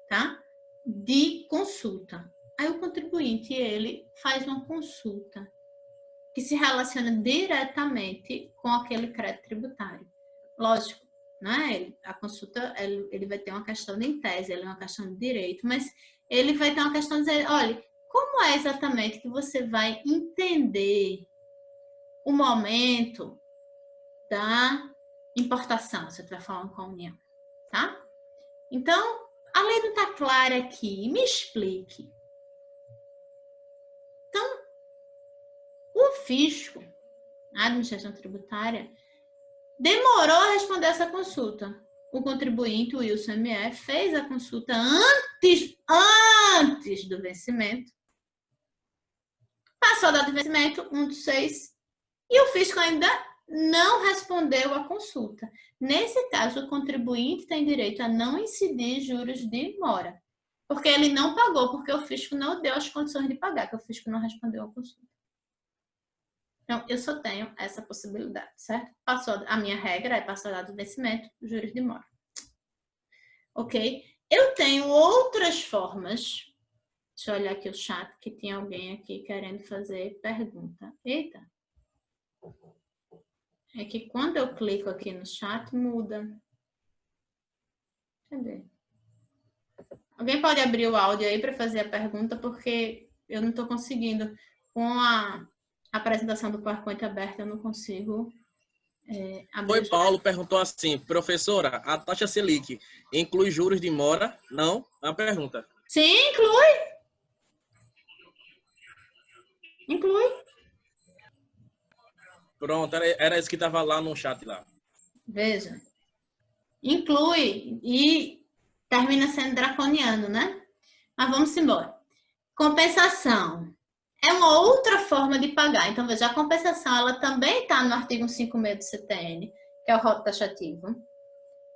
tá? De consulta. Aí o contribuinte, ele faz uma consulta que se relaciona diretamente com aquele crédito tributário. Lógico, né? A consulta, ele vai ter uma questão de tese, ele é uma questão de direito, mas ele vai ter uma questão de dizer, olha, como é exatamente que você vai entender o momento da importação, você está falando com a União, tá? Então, a lei não está clara aqui, me explique. Então, o fisco, a administração tributária, demorou a responder essa consulta. O contribuinte, o Wilson MF, fez a consulta antes do vencimento. Passou a data de vencimento, 1/6, e o fisco ainda não respondeu à consulta. Nesse caso, o contribuinte tem direito a não incidir juros de mora, porque ele não pagou, porque o fisco não deu as condições de pagar, que o fisco não respondeu à consulta. Então, eu só tenho essa possibilidade, certo? A minha regra é passar a data de vencimento, juros de mora. Ok? Eu tenho outras formas. Deixa eu olhar aqui o chat, que tem alguém aqui querendo fazer pergunta. Eita! É que quando eu clico aqui no chat, muda. Cadê? Alguém pode abrir o áudio aí para fazer a pergunta, porque eu não estou conseguindo. Com a apresentação do PowerPoint aberta, eu não consigo abrir. Foi Paulo, perguntou assim, professora, a taxa Selic inclui juros de mora? Não? É uma pergunta. Sim, inclui. Inclui. Pronto, era isso que estava lá no chat lá. Veja. Inclui e termina sendo draconiano, né? Mas vamos embora. Compensação. É uma outra forma de pagar. Então, veja, a compensação, ela também está no artigo 156 do CTN, que é o rol taxativo.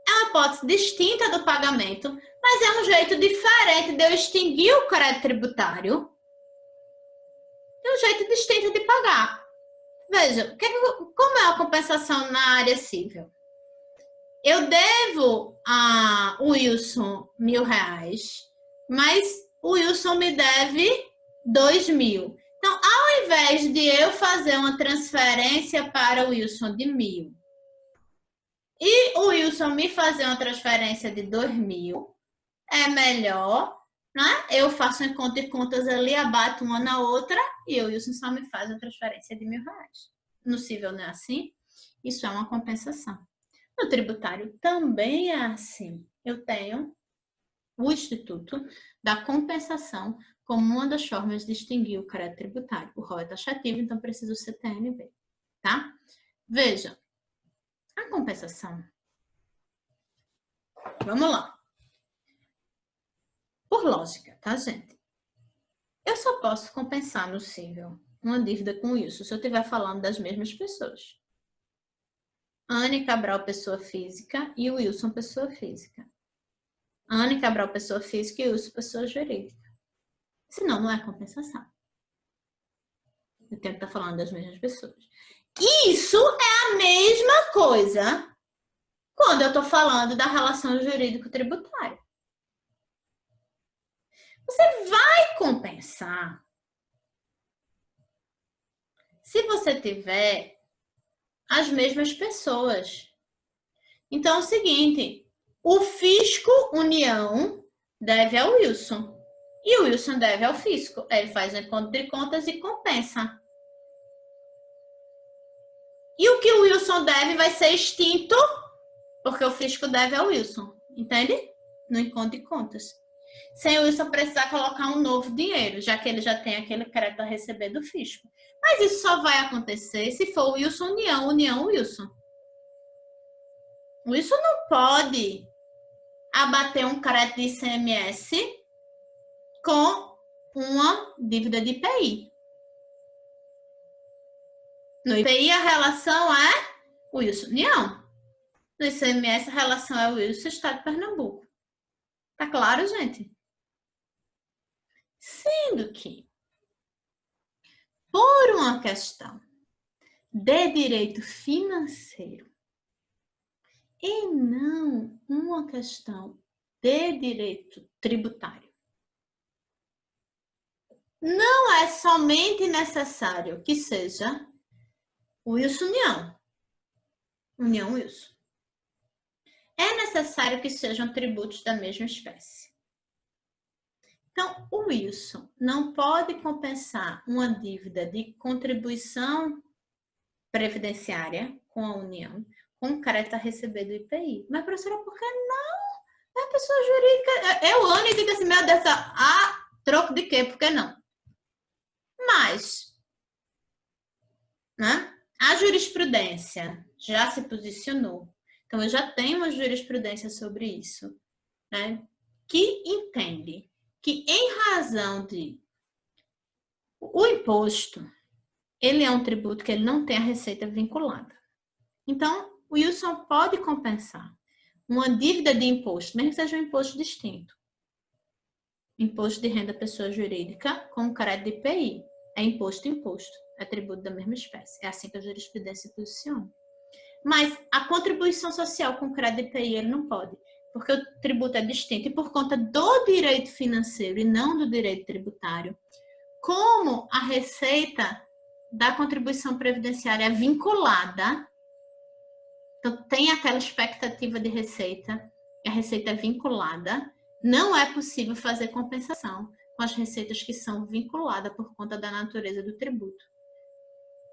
É uma hipótese distinta do pagamento, mas é um jeito diferente de eu extinguir o crédito tributário. É um jeito distinto de pagar. Veja, como é a compensação na área civil? Eu devo a Wilson R$1.000, mas o Wilson me deve 2.000. Então, ao invés de eu fazer uma transferência para o Wilson de 1.000 e o Wilson me fazer uma transferência de 2.000, é melhor, né? Eu faço em conta e contas ali, abato uma na outra e o Wilson só me faz a transferência de R$1.000. No civil não é assim? Isso é uma compensação. No tributário também é assim. Eu tenho o Instituto da Compensação como uma das formas de extinguir o crédito tributário. O rol é taxativo, então precisa do CTNB, tá? Veja, a compensação. Vamos lá. Por lógica, tá, gente? Eu só posso compensar no civil uma dívida com isso se eu estiver falando das mesmas pessoas. Anne Cabral, pessoa física, e o Wilson, pessoa física. Anne Cabral, pessoa física, e o Wilson, pessoa jurídica. Senão, não é compensação. Eu tenho que estar falando das mesmas pessoas. Isso é a mesma coisa quando eu estou falando da relação jurídico-tributária. Você vai compensar se você tiver as mesmas pessoas. Então, é o seguinte, o fisco União deve ao Wilson e o Wilson deve ao fisco. Ele faz a conta de contas e compensa. E o que o Wilson deve vai ser extinto porque o fisco deve ao Wilson. Entende? No encontro de contas. Sem o Wilson precisar colocar um novo dinheiro, já que ele já tem aquele crédito a receber do fisco. Mas isso só vai acontecer se for o Wilson União, União Wilson. O Wilson não pode abater um crédito de ICMS com uma dívida de IPI. No IPI a relação é o Wilson União. No ICMS a relação é o Wilson Estado de Pernambuco. Tá claro, gente? Sendo que, por uma questão de direito financeiro e não uma questão de direito tributário, não é somente necessário que seja Wilson União. União Wilson. é necessário que sejam tributos da mesma espécie. Então, o Wilson não pode compensar uma dívida de contribuição previdenciária com a União com crédito a receber do IPI. Mas, professora, por que não? É pessoa jurídica. Eu ando e digo assim, meu Deus, troco de quê? Por que não? Mas, né, a jurisprudência já se posicionou. Então, eu já tenho uma jurisprudência sobre isso, né, que entende que, em razão de o imposto, ele é um tributo que ele não tem a receita vinculada. Então, o Wilson pode compensar uma dívida de imposto, mesmo que seja um imposto distinto. Imposto de renda pessoa jurídica com crédito de IPI. É imposto, é tributo da mesma espécie. É assim que a jurisprudência posiciona. Mas a contribuição social com crédito de IPI ele não pode, porque o tributo é distinto e por conta do direito financeiro e não do direito tributário, como a receita da contribuição previdenciária é vinculada, então tem aquela expectativa de receita, e a receita é vinculada, não é possível fazer compensação com as receitas que são vinculadas por conta da natureza do tributo.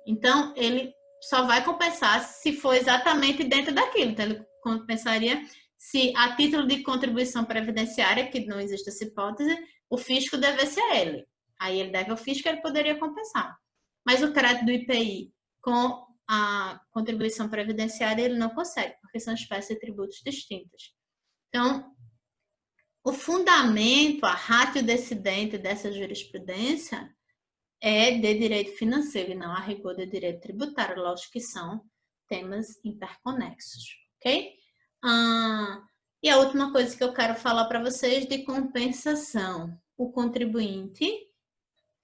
Então, ele só vai compensar se for exatamente dentro daquilo. Então, ele compensaria se, a título de contribuição previdenciária, que não existe essa hipótese, o fisco devesse a ele. Aí ele deve ao fisco, ele poderia compensar. Mas o crédito do IPI com a contribuição previdenciária, ele não consegue, porque são espécies de tributos distintas. Então, o fundamento, a ratio decidente dessa jurisprudência é de direito financeiro e não a rigor de direito tributário. Lógico que são temas interconexos, ok? E a última coisa que eu quero falar para vocês de compensação. O contribuinte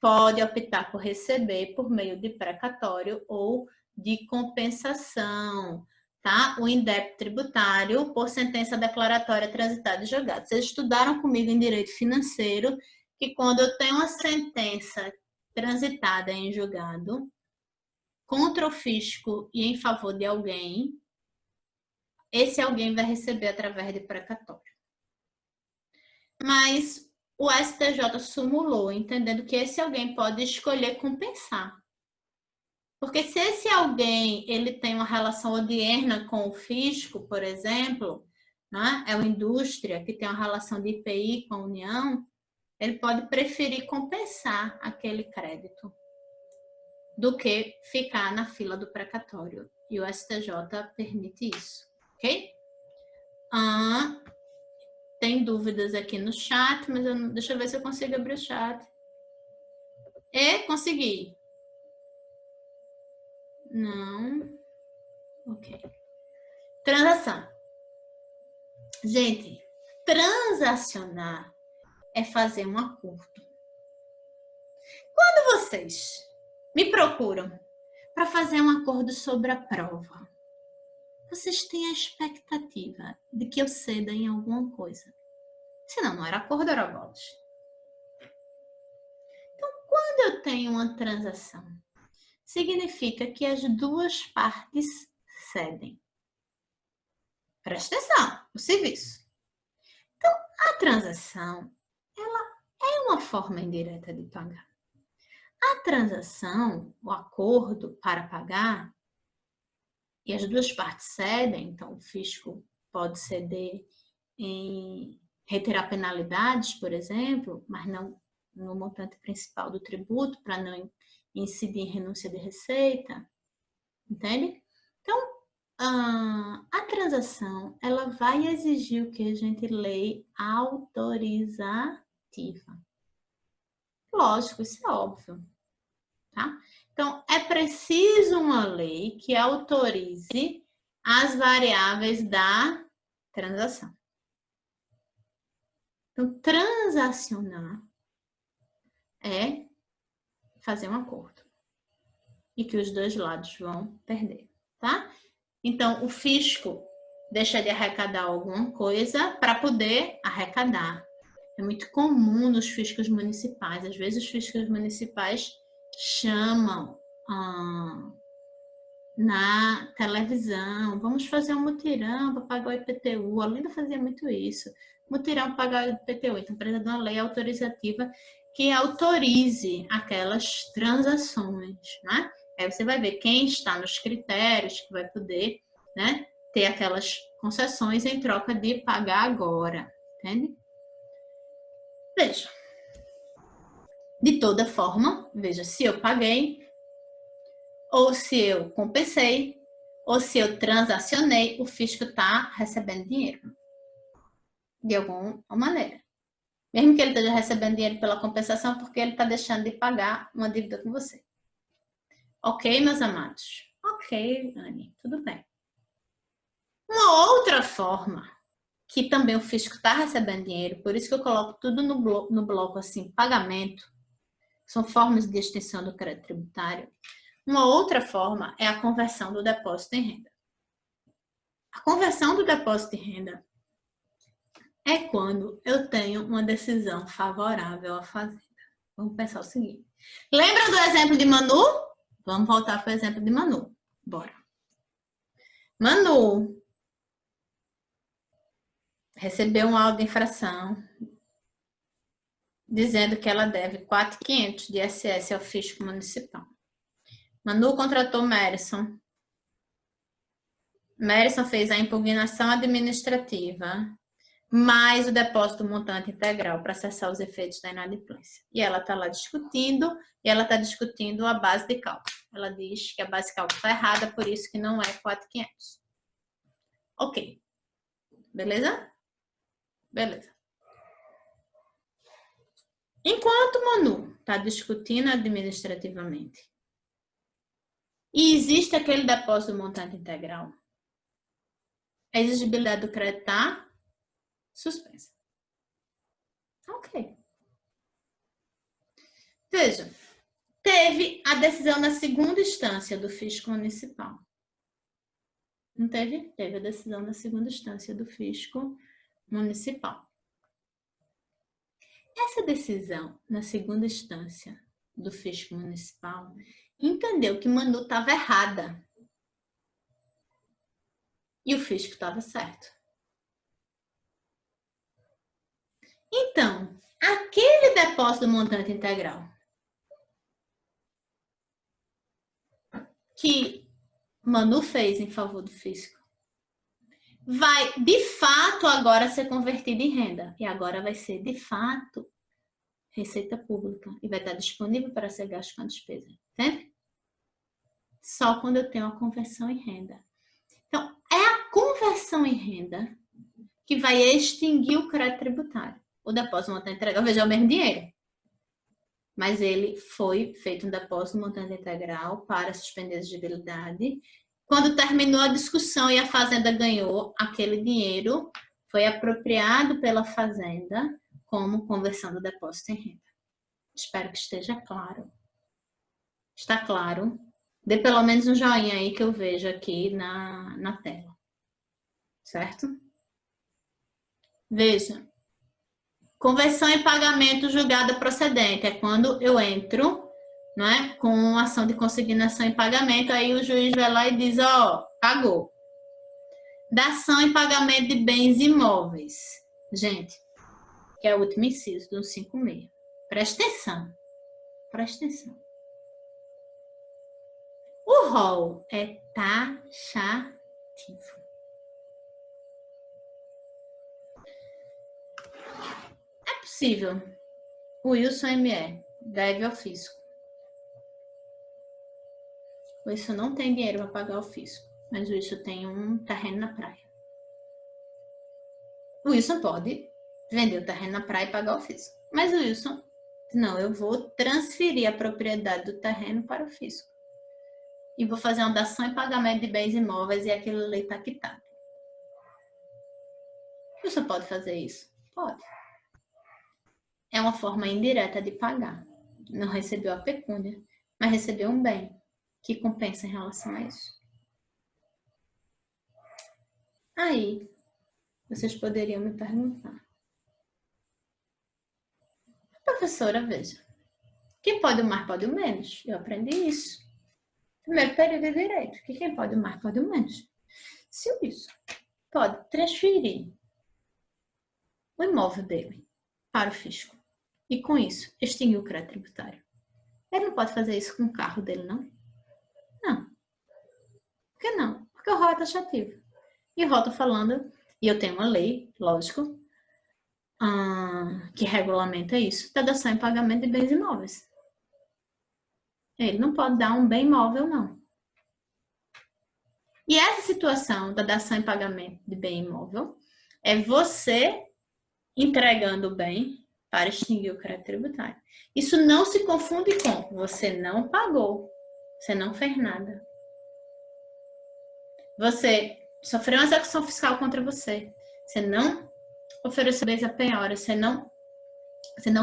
pode optar por receber por meio de precatório ou de compensação, tá? O indébito tributário por sentença declaratória transitada e julgada. Vocês estudaram comigo em direito financeiro que quando eu tenho uma sentença transitada em julgado contra o fisco e em favor de alguém, esse alguém vai receber através de precatório. Mas o STJ sumulou, entendendo que esse alguém pode escolher compensar. Porque se esse alguém ele tem uma relação odierna com o fisco, por exemplo, né, é uma indústria que tem uma relação de IPI com a União, ele pode preferir compensar aquele crédito do que ficar na fila do precatório. E o STJ permite isso, ok? Tem dúvidas aqui no chat, mas deixa eu ver se eu consigo abrir o chat. Consegui. Não. Ok. Transação. Gente, transacionar é fazer um acordo. Quando vocês me procuram para fazer um acordo sobre a prova, vocês têm a expectativa de que eu ceda em alguma coisa. Senão, não era acordo, era votos. Então, quando eu tenho uma transação, significa que as duas partes cedem. Presta atenção, o serviço. Então, a transação, ela é uma forma indireta de pagar. A transação, o acordo para pagar, e as duas partes cedem, então o fisco pode ceder em retirar penalidades, por exemplo, mas não no montante principal do tributo, para não incidir em renúncia de receita, entende? Então, a transação, ela vai exigir o que a gente lei autorizativa. Lógico, isso é óbvio, tá? Então, é preciso uma lei que autorize as variáveis da transação. Então, transacionar é fazer um acordo e que os dois lados vão perder, tá? Então, o fisco deixa de arrecadar alguma coisa para poder arrecadar. É muito comum nos fiscos municipais. Às vezes, os fiscos municipais chamam na televisão. Vamos fazer um mutirão para pagar o IPTU. A Linda fazia muito isso. Mutirão para pagar o IPTU. Então, precisa de uma lei autorizativa que autorize aquelas transações, né? Aí você vai ver quem está nos critérios que vai poder, né, ter aquelas concessões em troca de pagar agora, entende? Veja. De toda forma, veja, se eu paguei, ou se eu compensei, ou se eu transacionei, o fisco está recebendo dinheiro. De alguma maneira. Mesmo que ele esteja recebendo dinheiro pela compensação, porque ele está deixando de pagar uma dívida com você. Ok, meus amados? Ok, Anne, tudo bem. Uma outra forma que também o fisco está recebendo dinheiro, por isso que eu coloco tudo no bloco assim, pagamento, são formas de extensão do crédito tributário. Uma outra forma é a conversão do depósito em renda. A conversão do depósito em renda é quando eu tenho uma decisão favorável à fazenda. Vamos pensar o seguinte. Lembra do exemplo de Manu? Vamos voltar para o exemplo de Manu. Bora. Manu recebeu um auto de infração dizendo que ela deve 4.500 de ISS ao fisco municipal. Manu contratou Merison. Merison fez a impugnação administrativa mais o depósito montante integral para cessar os efeitos da inadimplência. E ela está lá discutindo, e ela está discutindo a base de cálculo. Ela diz que a base de cálculo está errada, por isso que não é 4.500. Ok. Beleza? Beleza. Enquanto Manu está discutindo administrativamente e existe aquele depósito montante integral, a exigibilidade do crédito está suspensa. Ok. Veja, teve a decisão na segunda instância do fisco municipal. Não teve? Teve a decisão na segunda instância do fisco municipal. Essa decisão na segunda instância do fisco municipal entendeu que Manu estava errada e o fisco estava certo. Então, aquele depósito do montante integral que Manu fez em favor do fisco vai, de fato, agora ser convertido em renda. E agora vai ser, de fato, receita pública. E vai estar disponível para ser gasto com a despesa. Entende? Só quando eu tenho a conversão em renda. Então, é a conversão em renda que vai extinguir o crédito tributário. O depósito montante integral, veja, é o mesmo dinheiro. Mas ele foi feito um depósito montante integral para suspender a exigibilidade. Quando terminou a discussão e a fazenda ganhou, aquele dinheiro foi apropriado pela fazenda como conversão do depósito em renda. Espero que esteja claro. Está claro? Dê pelo menos um joinha aí que eu vejo aqui na tela. Certo? Veja. Conversão em pagamento julgada procedente. É quando eu entro, né, com ação de consignação em pagamento, aí o juiz vai lá e diz, ó, pagou. Dação em pagamento de bens imóveis. Gente, que é o último inciso do 156. Presta atenção. Presta atenção. O rol é taxativo. É possível. O Wilson ME deve ao fisco. O Wilson não tem dinheiro para pagar o fisco, mas o Wilson tem um terreno na praia. O Wilson pode vender o terreno na praia e pagar o fisco. Mas o Wilson, não, eu vou transferir a propriedade do terreno para o fisco. E vou fazer uma dação em pagamento de bens imóveis e aquilo ali está quitado. O Wilson pode fazer isso? Pode. É uma forma indireta de pagar. Não recebeu a pecúnia, mas recebeu um bem que compensa em relação a isso. Aí, vocês poderiam me perguntar. Professora, veja. Quem pode o mais, pode o menos. Eu aprendi isso. Primeiro período de direito, que quem pode o mais pode o menos. Se o Wilson pode transferir o imóvel dele para o fisco e, com isso, extinguir o crédito tributário, ele não pode fazer isso com o carro dele, não? Não. Por que não? Porque o rol é taxativo. E o rol está falando, e eu tenho uma lei, lógico, que regulamenta isso, da dação em pagamento de bens imóveis. Ele não pode dar um bem imóvel, não. E essa situação da dação em pagamento de bem imóvel é você entregando o bem para extinguir o crédito tributário. Isso não se confunde com você não pagou, você não fez nada. Você sofreu uma execução fiscal contra você, você não ofereceu bens a penhora, você não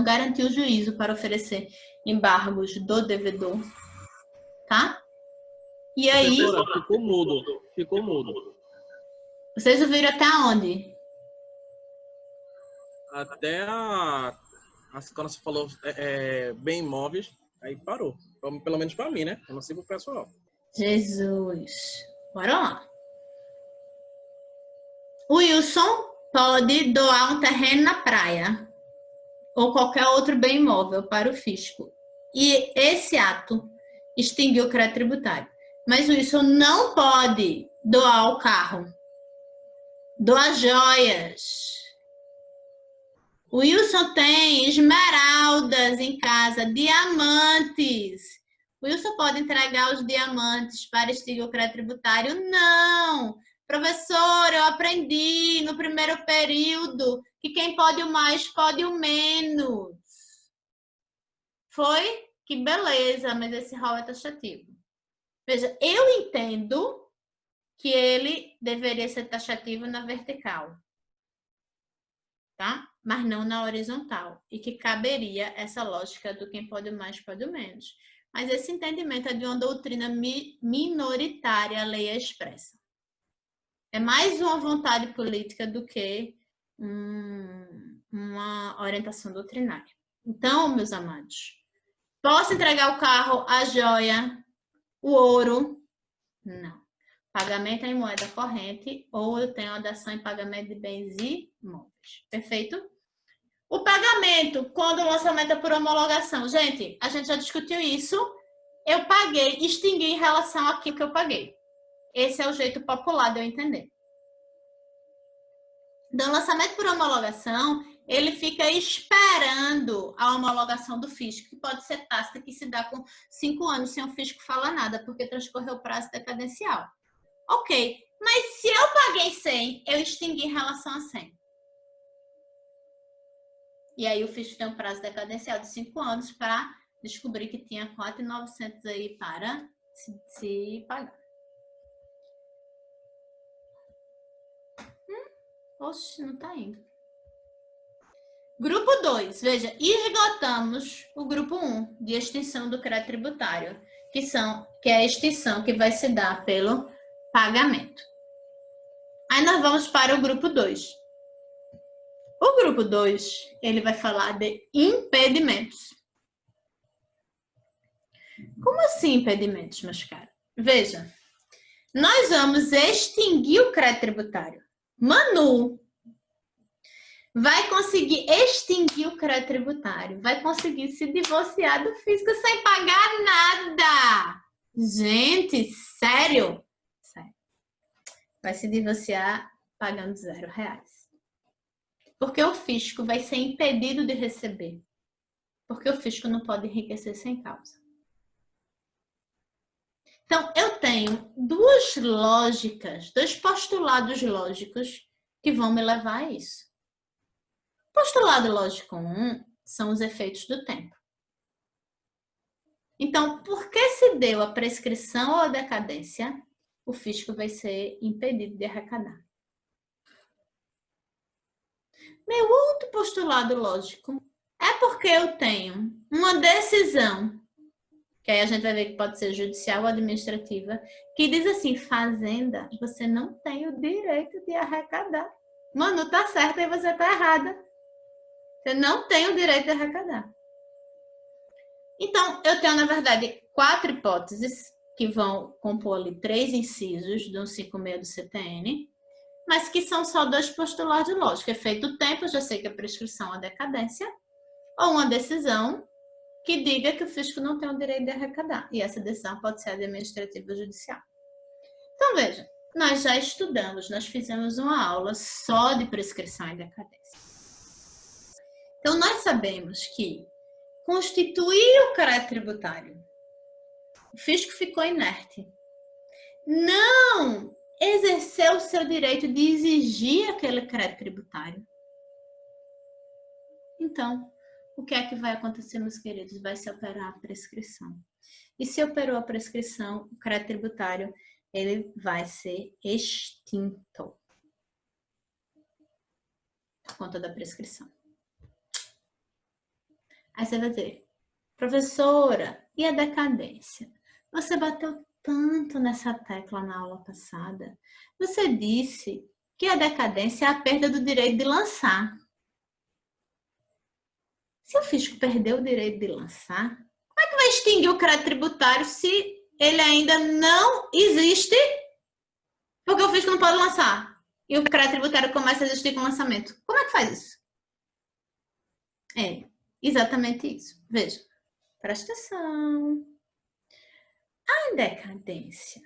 garantiu o juízo para oferecer embargos do devedor, tá? E aí... Professora, ficou mudo. Vocês ouviram até onde? Até quando você falou bem imóveis, aí parou. Pelo menos para mim, né? Eu não sei pro pessoal. Jesus. Bora lá. O Wilson pode doar um terreno na praia ou qualquer outro bem imóvel para o fisco. E esse ato extinguiu o crédito tributário. Mas o Wilson não pode doar o carro, doar joias. O Wilson tem esmeraldas em casa, diamantes. O Wilson pode entregar os diamantes para extinguir o crédito tributário? Não! Professor, eu aprendi no primeiro período que quem pode o mais pode o menos. Foi? Que beleza, mas esse rol é taxativo. Veja, eu entendo que ele deveria ser taxativo na vertical, tá? Mas não na horizontal. E que caberia essa lógica do quem pode o mais pode o menos. Mas esse entendimento é de uma doutrina minoritária, a lei é expressa. É mais uma vontade política do que uma orientação doutrinária. Então, meus amados, posso entregar o carro, a joia, o ouro? Não. Pagamento em moeda corrente ou eu tenho a dação em pagamento de bens imóveis. Perfeito? O pagamento, quando o lançamento é por homologação. Gente, a gente já discutiu isso. Eu paguei, extingui em relação àquilo que eu paguei. Esse é o jeito popular de eu entender. Então, o lançamento por homologação, ele fica esperando a homologação do fisco, que pode ser tácita, que se dá com 5 anos sem o fisco falar nada, porque transcorreu o prazo decadencial. Ok, mas se eu paguei 100, eu extingui em relação a 100. E aí o fisco tem um prazo decadencial de 5 anos para descobrir que tinha 4.900 aí para se pagar. Oxe, não tá indo. Grupo 2, veja, esgotamos o grupo 1 de extinção do crédito tributário, que é a extinção que vai se dar pelo pagamento. Aí nós vamos para o grupo 2. O grupo 2, ele vai falar de impedimentos. Como assim impedimentos, meus caros? Veja, nós vamos extinguir o crédito tributário. Manu vai conseguir extinguir o crédito tributário, vai conseguir se divorciar do fisco sem pagar nada. Gente, sério? Sério. Vai se divorciar pagando R$0. Porque o fisco vai ser impedido de receber. Porque o fisco não pode enriquecer sem causa. Então, eu tenho duas lógicas, dois postulados lógicos que vão me levar a isso. Postulado lógico 1 são os efeitos do tempo. Então, por que se deu a prescrição ou a decadência, o fisco vai ser impedido de arrecadar? Meu outro postulado lógico é porque eu tenho uma decisão, que aí a gente vai ver que pode ser judicial ou administrativa, que diz assim, fazenda, você não tem o direito de arrecadar. Mano, tá certo e você tá errada. Você não tem o direito de arrecadar. Então, eu tenho, na verdade, 4 hipóteses que vão compor ali 3 incisos do 156 do CTN, mas que são só 2 postulados de lógica. Efeito do tempo, eu já sei que a prescrição é a decadência, ou uma decisão que diga que o fisco não tem o direito de arrecadar. E essa decisão pode ser administrativa ou judicial. Então, veja, nós já estudamos, nós fizemos uma aula só de prescrição e decadência. Então, nós sabemos que constituir o crédito tributário, o fisco ficou inerte. Não exerceu o seu direito de exigir aquele crédito tributário. Então, o que é que vai acontecer, meus queridos? Vai se operar a prescrição. E se operou a prescrição, o crédito tributário, ele vai ser extinto por conta da prescrição. Aí você vai dizer, professora, e a decadência? Você bateu tanto nessa tecla na aula passada. Você disse que a decadência é a perda do direito de lançar. Se o fisco perdeu o direito de lançar, como é que vai extinguir o crédito tributário se ele ainda não existe? Porque o fisco não pode lançar. E o crédito tributário começa a existir com o lançamento. Como é que faz isso? É exatamente isso. Veja, presta atenção. A decadência,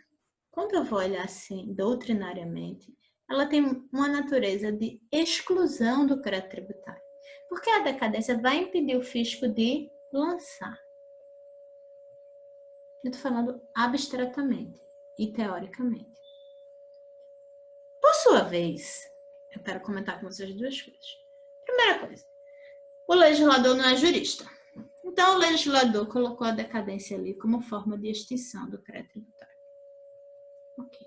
quando eu vou olhar assim, doutrinariamente, ela tem uma natureza de exclusão do crédito tributário. Porque a decadência vai impedir o fisco de lançar. Eu estou falando abstratamente e teoricamente. Por sua vez, eu quero comentar com vocês 2 coisas. Primeira coisa, o legislador não é jurista. Então, o legislador colocou a decadência ali como forma de extinção do crédito tributário. Ok.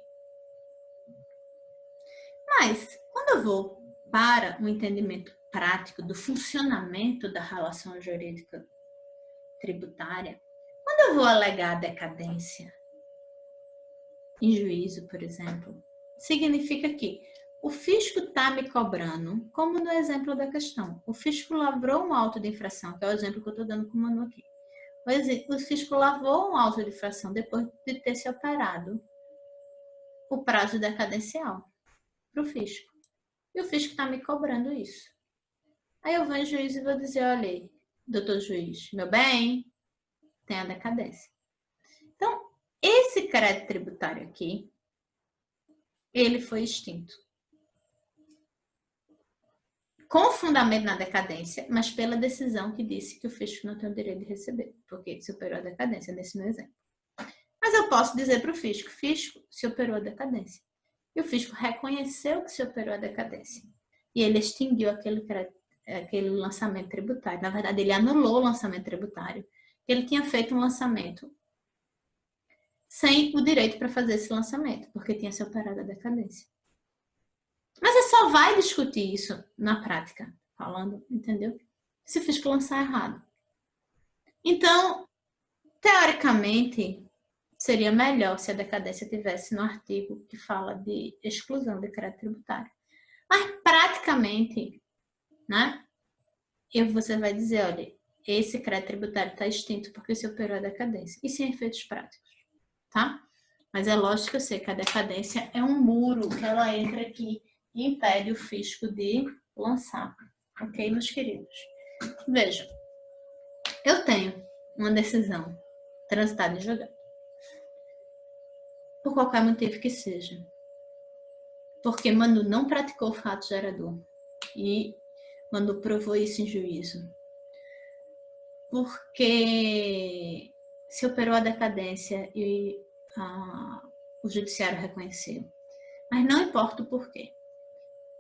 Mas, quando eu vou para um entendimento prático do funcionamento da relação jurídica tributária, quando eu vou alegar decadência em juízo, por exemplo, significa que o fisco está me cobrando, como no exemplo da questão. O fisco lavrou um auto de infração, que é o exemplo que eu estou dando com o Manu aqui. O fisco lavrou um auto de infração depois de ter se operado o prazo decadencial para o fisco. E o fisco está me cobrando isso. Aí eu vou em juiz e vou dizer, olha, doutor juiz, meu bem, tem a decadência. Então, esse crédito tributário aqui, ele foi extinto. Com fundamento na decadência, mas pela decisão que disse que o fisco não tem o direito de receber, porque se operou a decadência, nesse meu exemplo. Mas eu posso dizer para o fisco se operou a decadência. E o fisco reconheceu que se operou a decadência. E ele extinguiu aquele lançamento tributário. Na verdade, ele anulou o lançamento tributário. Ele tinha feito um lançamento sem o direito para fazer esse lançamento, porque tinha se operado a decadência. Mas você só vai discutir isso na prática, falando, entendeu? Se o fisco lançar errado. Então, teoricamente, seria melhor se a decadência tivesse no artigo que fala de exclusão de crédito tributário. Mas, praticamente, né? Você vai dizer, olha, esse crédito tributário está extinto porque se operou a decadência. E sem efeitos práticos, tá? Mas é lógico que eu sei que a decadência é um muro que ela entra aqui e impede o fisco de lançar. Ok, meus queridos? Vejam, eu tenho uma decisão transitada em julgado. Por qualquer motivo que seja. Porque Manu não praticou o fato gerador. E Manu provou isso em juízo. Porque se operou a decadência e o judiciário reconheceu. Mas não importa o porquê.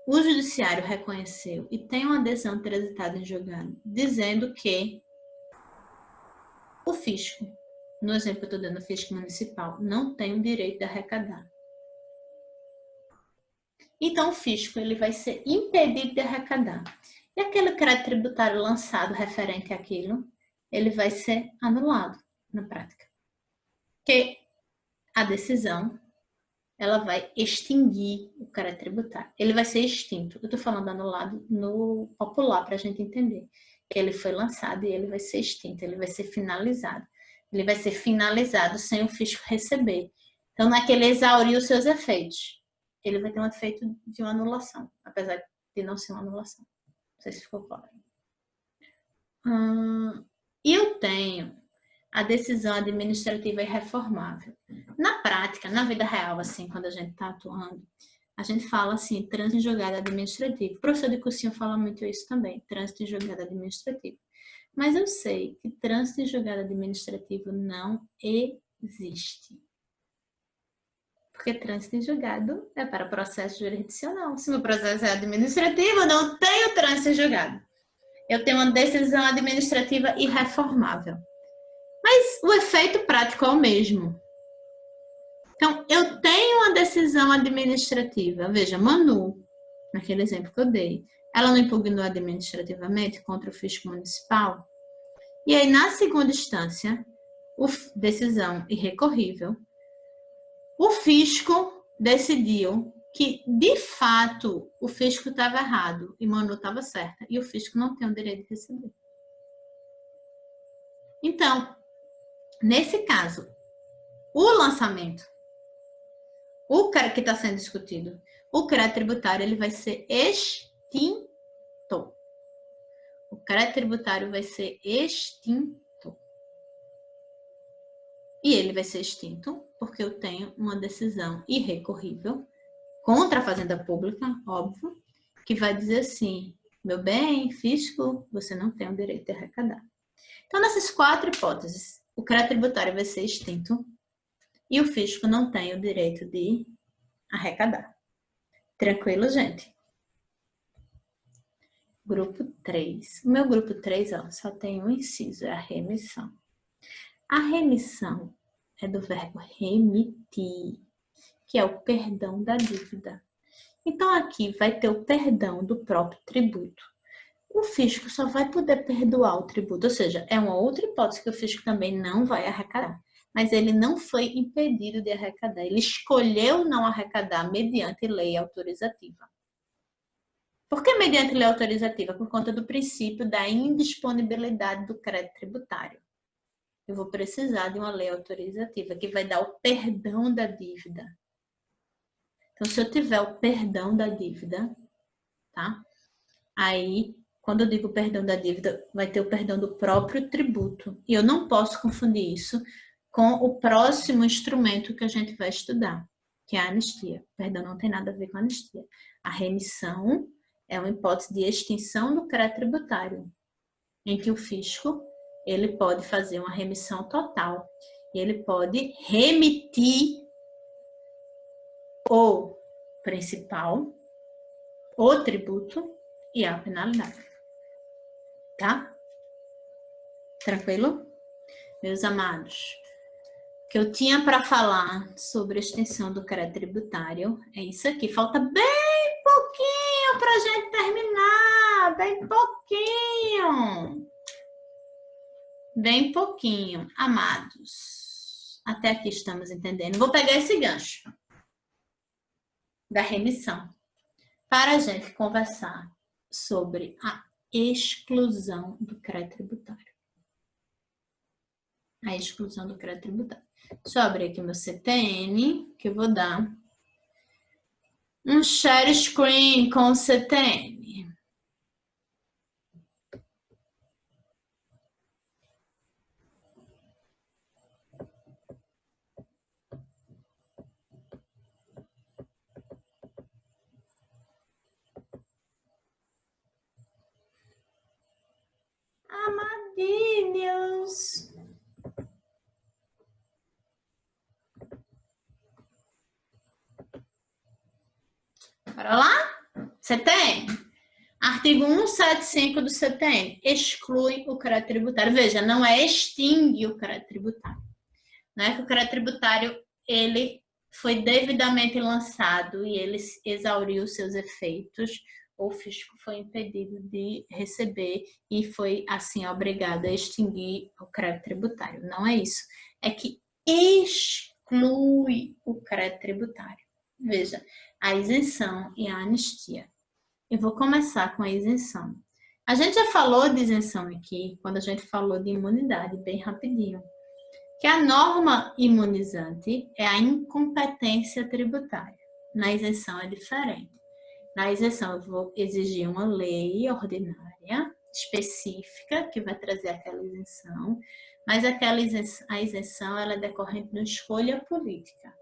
O judiciário reconheceu e tem uma adesão transitada em julgado, dizendo que o fisco, no exemplo que eu estou dando, o fisco municipal, não tem o direito de arrecadar. Então, o fisco ele vai ser impedido de arrecadar. E aquele crédito tributário lançado referente àquilo, ele vai ser anulado na prática. Porque a decisão, ela vai extinguir o crédito tributário. Ele vai ser extinto. Eu estou falando anulado no popular, para a gente entender. Que ele foi lançado e ele vai ser extinto, ele vai ser finalizado. Ele vai ser finalizado sem o fisco receber. Então, não é que ele exauriu os seus efeitos. Ele vai ter um efeito de uma anulação, apesar de não ser uma anulação. Não sei se ficou claro. E eu tenho a decisão administrativa irreformável. Na prática, na vida real, assim, quando a gente está atuando, a gente fala assim, trânsito em julgado administrativo. O professor de cursinho fala muito isso também, trânsito em julgado administrativo. Mas eu sei que trânsito em julgado administrativo não existe. Porque trânsito em julgado é para processo jurisdicional. Se meu processo é administrativo, eu não tenho trânsito em julgado. Eu tenho uma decisão administrativa irreformável. Mas o efeito prático é o mesmo. Então, eu tenho uma decisão administrativa. Veja, Manu, naquele exemplo que eu dei, ela não impugnou administrativamente contra o fisco municipal. E aí, na segunda instância, decisão irrecorrível, o fisco decidiu que, de fato, o fisco estava errado e Manu estava certa. E o fisco não tem o direito de receber. Então, nesse caso, o lançamento, o que está sendo discutido, o crédito tributário, ele vai ser extinto. O crédito tributário vai ser extinto. E ele vai ser extinto porque eu tenho uma decisão irrecorrível contra a Fazenda Pública, óbvio, que vai dizer assim, meu bem, fisco, você não tem o direito de arrecadar. Então, nessas 4 hipóteses, o crédito tributário vai ser extinto e o fisco não tem o direito de arrecadar. Tranquilo, gente? Grupo 3. O meu grupo 3, ó, só tem um inciso, é a remissão. A remissão é do verbo remitir, que é o perdão da dívida. Então, aqui vai ter o perdão do próprio tributo. O fisco só vai poder perdoar o tributo, ou seja, é uma outra hipótese que o fisco também não vai arrecadar. Mas ele não foi impedido de arrecadar, ele escolheu não arrecadar mediante lei autorizativa. Por que mediante lei autorizativa? Por conta do princípio da indisponibilidade do crédito tributário. Eu vou precisar de uma lei autorizativa que vai dar o perdão da dívida. Então, se eu tiver o perdão da dívida, tá? Aí, quando eu digo perdão da dívida, vai ter o perdão do próprio tributo. E eu não posso confundir isso com o próximo instrumento que a gente vai estudar, que é a anistia. O perdão não tem nada a ver com a anistia. A remissão é uma hipótese de extinção do crédito tributário, em que o fisco ele pode fazer uma remissão total. E ele pode remitir o principal, o tributo e a penalidade. Tá? Tranquilo? Meus amados, o que eu tinha para falar sobre a extensão do crédito tributário é isso aqui. Falta bem pouquinho para a gente terminar. Bem pouquinho. Bem pouquinho. Amados, até aqui estamos entendendo. Vou pegar esse gancho da remissão para a gente conversar sobre a exclusão do crédito tributário. A exclusão do crédito tributário. Deixa eu abrir aqui meu CTN, que eu vou dar um share screen com o CTN. Amadinhos. Bora lá? CTN. Artigo 175 do CTN. Exclui o crédito tributário. Veja, não é extingue o crédito tributário. Não é que o crédito tributário ele foi devidamente lançado e ele exauriu seus efeitos, ou o fisco foi impedido de receber e foi, assim, obrigado a extinguir o crédito tributário. Não é isso. É que exclui o crédito tributário. Veja, a isenção e a anistia. Eu vou começar com a isenção. A gente já falou de isenção aqui, quando a gente falou de imunidade, bem rapidinho. que a norma imunizante é a incompetência tributária. Na isenção é diferente. Na isenção eu vou exigir uma lei ordinária específica que vai trazer aquela isenção, mas a isenção ela é decorrente de uma escolha política.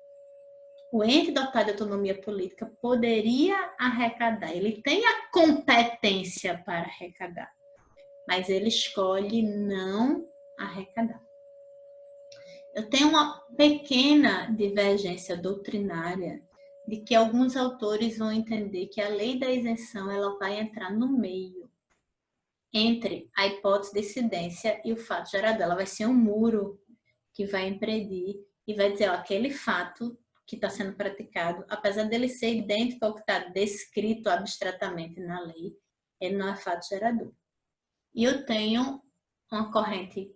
O ente dotado de autonomia política poderia arrecadar, ele tem a competência para arrecadar, mas ele escolhe não arrecadar. Eu tenho uma pequena divergência doutrinária de que alguns autores vão entender que a lei da isenção ela vai entrar no meio entre a hipótese de incidência e o fato gerador. Ela vai ser um muro que vai impedir e vai dizer, ó, aquele fato que está sendo praticado, apesar dele ser idêntico ao que está descrito abstratamente na lei, ele não é fato gerador. E eu tenho uma corrente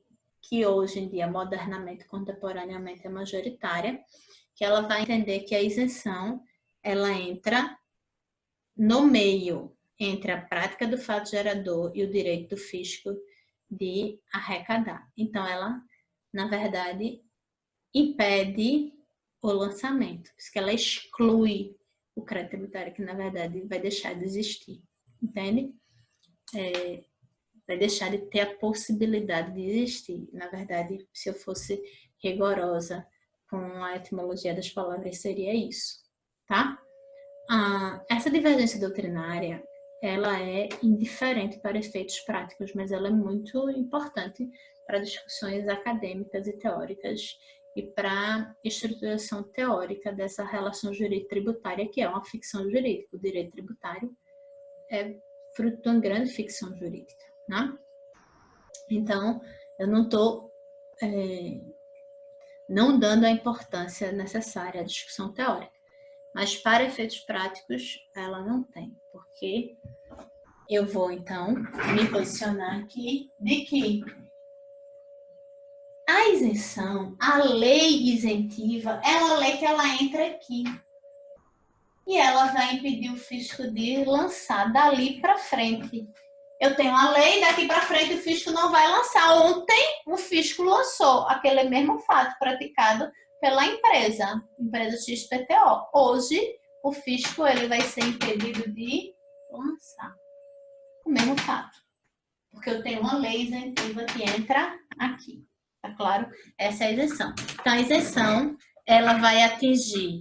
que hoje em dia, modernamente, contemporaneamente, é majoritária, que ela vai entender que a isenção, ela entra no meio entre a prática do fato gerador e o direito do fisco de arrecadar. Então, ela, na verdade, impede o lançamento, porque ela exclui o crédito tributário, que, na verdade, vai deixar de existir. Entende? Vai deixar de ter a possibilidade de existir. Na verdade, se eu fosse rigorosa com a etimologia das palavras, seria isso, tá? Essa divergência doutrinária, ela é indiferente para efeitos práticos, mas ela é muito importante para discussões acadêmicas e teóricas e para a estruturação teórica dessa relação jurídico-tributária, que é uma ficção jurídica. O direito tributário é fruto de uma grande ficção jurídica, né? Então, eu não estou não dando a importância necessária à discussão teórica, mas para efeitos práticos ela não tem, porque eu vou então me posicionar aqui de que a isenção, a lei isentiva, é uma lei que ela entra aqui e ela vai impedir o fisco de lançar dali para frente. Eu tenho a lei, daqui para frente o fisco não vai lançar. Ontem o fisco lançou aquele mesmo fato praticado pela empresa XPTO. Hoje o fisco ele vai ser impedido de lançar o mesmo fato, porque eu tenho uma lei isentiva que entra aqui. Tá claro? Essa é a isenção. Então a isenção ela vai atingir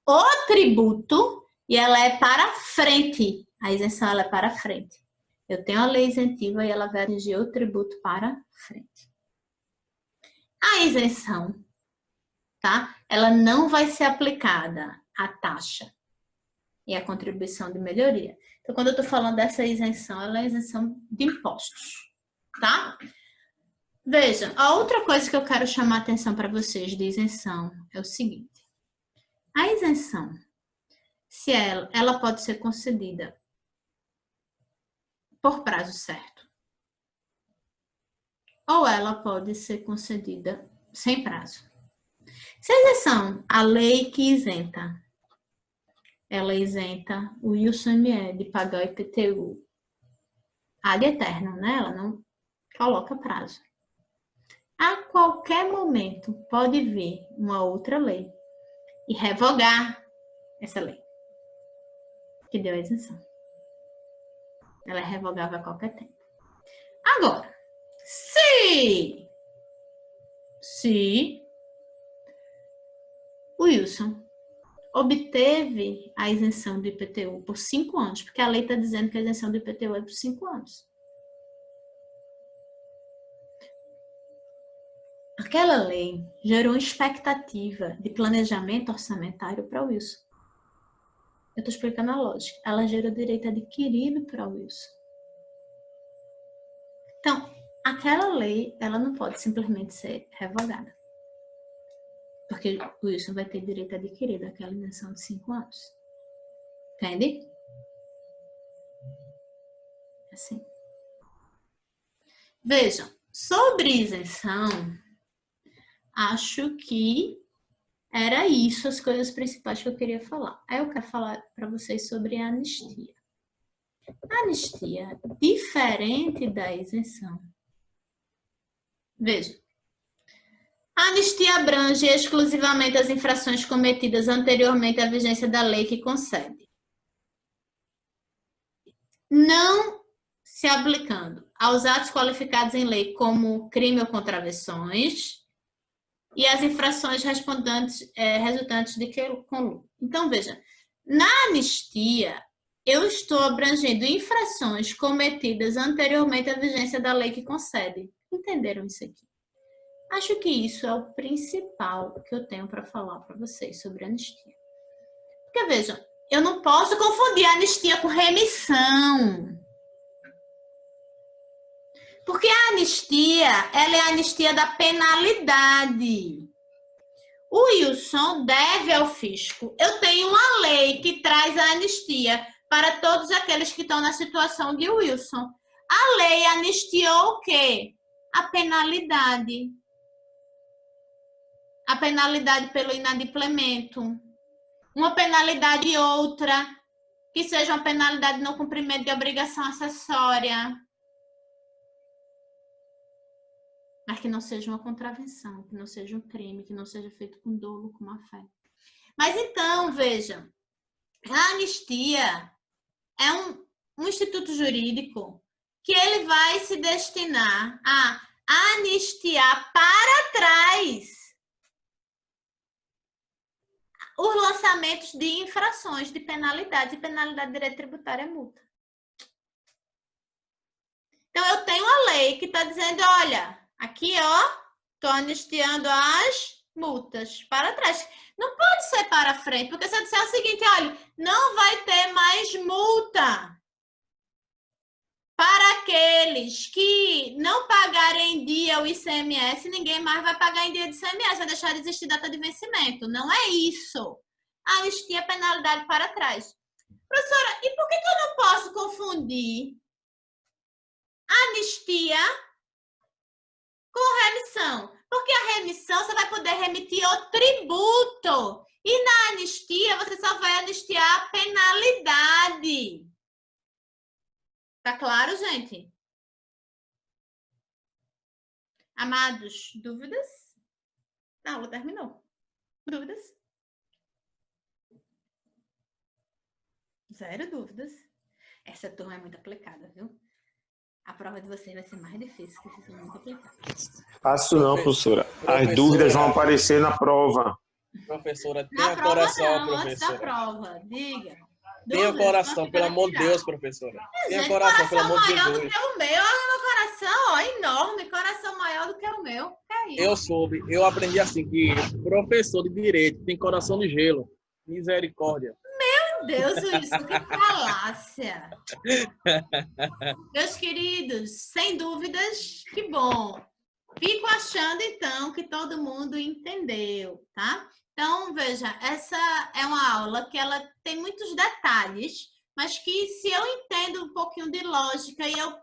o tributo e ela é para frente. A isenção ela é para frente. Eu tenho a lei isentiva e ela vai atingir o tributo para frente. A isenção, tá? Ela não vai ser aplicada à taxa e à contribuição de melhoria. Então, quando eu estou falando dessa isenção, ela é isenção de impostos, tá? Veja, a outra coisa que eu quero chamar a atenção para vocês de isenção é o seguinte. A isenção, se ela pode ser concedida por prazo certo, ou ela pode ser concedida sem prazo. Se a isenção, a lei que isenta, ela isenta o ICMS de pagar o IPTU ad eterno, né? Ela não coloca prazo. A qualquer momento pode vir uma outra lei e revogar essa lei que deu a isenção. Ela é revogável a qualquer tempo. Agora, se o Wilson obteve a isenção do IPTU por 5 anos, porque a lei está dizendo que a isenção do IPTU é por 5 anos. Aquela lei gerou expectativa de planejamento orçamentário para o Wilson. Eu estou explicando a lógica. Ela gerou direito adquirido para o Wilson. Então, aquela lei, ela não pode simplesmente ser revogada. Porque o Wilson vai ter direito adquirido àquela isenção de 5 anos. Entende? Assim. Vejam, sobre isenção, acho que era isso as coisas principais que eu queria falar. Aí eu quero falar para vocês sobre a anistia. A anistia, diferente da isenção. Veja, A anistia abrange exclusivamente as infrações cometidas anteriormente à vigência da lei que concede, não se aplicando aos atos qualificados em lei como crime ou contravenções e as infrações resultantes de conluio. Então, veja, na anistia, eu estou abrangendo infrações cometidas anteriormente à vigência da lei que concede. Entenderam isso aqui? Acho que isso é o principal que eu tenho para falar para vocês sobre anistia. Porque, vejam, eu não posso confundir a anistia com remissão. Porque a anistia, ela é a anistia da penalidade. O Wilson deve ao fisco. Eu tenho uma lei que traz a anistia para todos aqueles que estão na situação de Wilson. A lei anistiou o quê? A penalidade. A penalidade pelo inadimplemento. Uma penalidade e outra, que seja uma penalidade de não cumprimento de obrigação acessória. Mas que não seja uma contravenção, que não seja um crime, que não seja feito com dolo, com má fé. Mas então, vejam, a anistia é um instituto jurídico que ele vai se destinar a anistiar para trás os lançamentos de infrações, de penalidades, e penalidade de direito tributário é multa. Então, eu tenho a lei que está dizendo, olha, aqui, ó, estou anistiando as multas para trás. Não pode ser para frente, porque se eu disser o seguinte, olha, não vai ter mais multa para aqueles que não pagarem em dia o ICMS, ninguém mais vai pagar em dia de ICMS, vai deixar de existir data de vencimento. Não é isso. A anistia é penalidade para trás. Professora, e por que eu não posso confundir anistia com remissão? Porque a remissão você vai poder remitir o tributo. E na anistia você só vai anistiar a penalidade. Tá claro, gente? Amados, dúvidas? A aula terminou. Dúvidas? Zero dúvidas. Essa turma é muito aplicada, viu? A prova de vocês vai ser mais difícil, porque vocês são muito aplicados. Fácil não, professora. As dúvidas vão aparecer na prova. Professora, Na tenha prova coração, não, antes da professora. prova. Diga. Tenha Dúvidas, coração, pelo amor de Deus, professora. Tenha Gente, coração, pelo amor de maior do Jesus. que o meu. Olha o meu coração, ó, enorme. Coração maior do que o meu. É isso. Eu aprendi assim, que professor de direito tem coração de gelo. Misericórdia. Meu Deus, isso, que falácia. Meus queridos, sem dúvidas, que bom. Fico achando, então, que todo mundo entendeu, tá? Então, veja, essa é uma aula que ela tem muitos detalhes, mas que se eu entendo um pouquinho de lógica e eu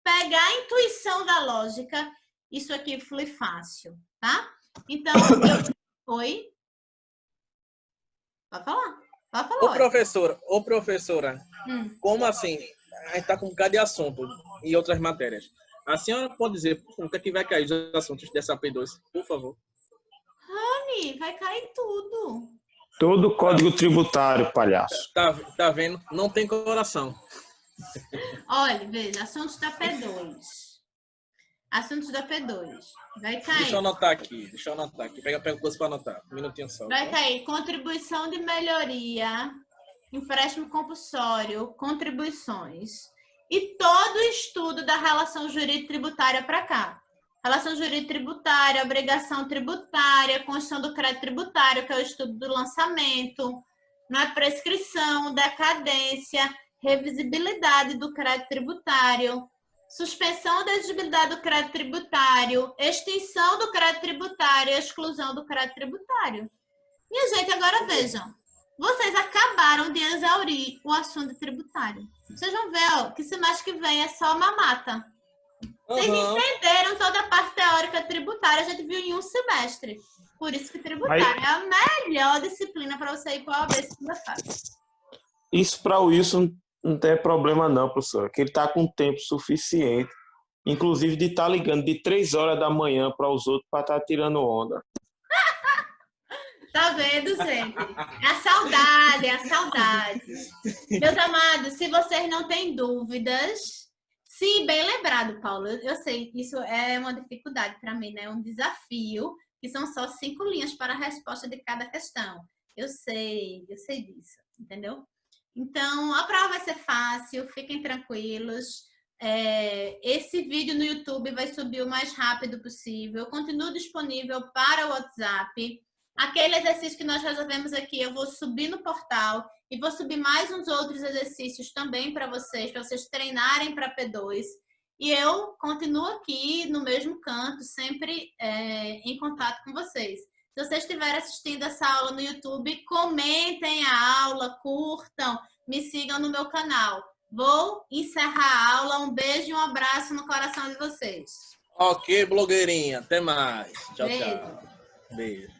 pegar a intuição da lógica, isso aqui flui fácil, tá? Então, Oi? Pode falar. Pode falar. Ô professora, como assim? A gente está com um bocado de assunto e outras matérias. A senhora pode dizer o que é que vai cair os assuntos dessa P2, por favor? Rani, vai cair tudo. Todo o código tributário, palhaço. Tá vendo? Não tem coração. Olha, veja, assuntos da P2. Assuntos da P2. Vai cair. Deixa eu anotar aqui. Pega o curso para anotar. Um minutinho só. Vai cair contribuição de melhoria, empréstimo compulsório, contribuições. E todo o estudo da relação jurídico-tributária para cá. Relação jurídico-tributária, obrigação tributária, construção do crédito tributário, que é o estudo do lançamento, prescrição, decadência, revisibilidade do crédito tributário, suspensão da exigibilidade do crédito tributário, extinção do crédito tributário e exclusão do crédito tributário. Minha gente, agora vejam. Vocês acabaram de exaurir o assunto tributário. Vocês vão ver, ó, que semestre que vem é só mamata. Vocês entenderam toda a parte teórica tributária, a gente viu em um semestre. Por isso que tributário é a melhor disciplina para você ir para o OAB segunda-feira. Isso para o Wilson não tem problema não, professora, que ele está com tempo suficiente Inclusive de estar ligando de 3 horas da manhã para os outros para estar tirando onda. Tá vendo, gente? É a saudade, é a saudade. Meus amados, se vocês não têm dúvidas, sim, bem lembrado, Paulo. Eu sei, isso é uma dificuldade para mim, né? É um desafio, que são só 5 linhas para a resposta de cada questão. Eu sei disso, entendeu? Então, a prova vai ser fácil, fiquem tranquilos. Esse vídeo no YouTube vai subir o mais rápido possível. Continua disponível para o WhatsApp. Aquele exercício que nós resolvemos aqui, eu vou subir no portal e vou subir mais uns outros exercícios também para vocês treinarem para P2. E eu continuo aqui no mesmo canto, sempre em contato com vocês. Se vocês estiverem assistindo essa aula no YouTube, comentem a aula, curtam, me sigam no meu canal. Vou encerrar a aula. Um beijo e um abraço no coração de vocês. Ok, blogueirinha. Até mais. Tchau, Beijo. tchau. Beijo.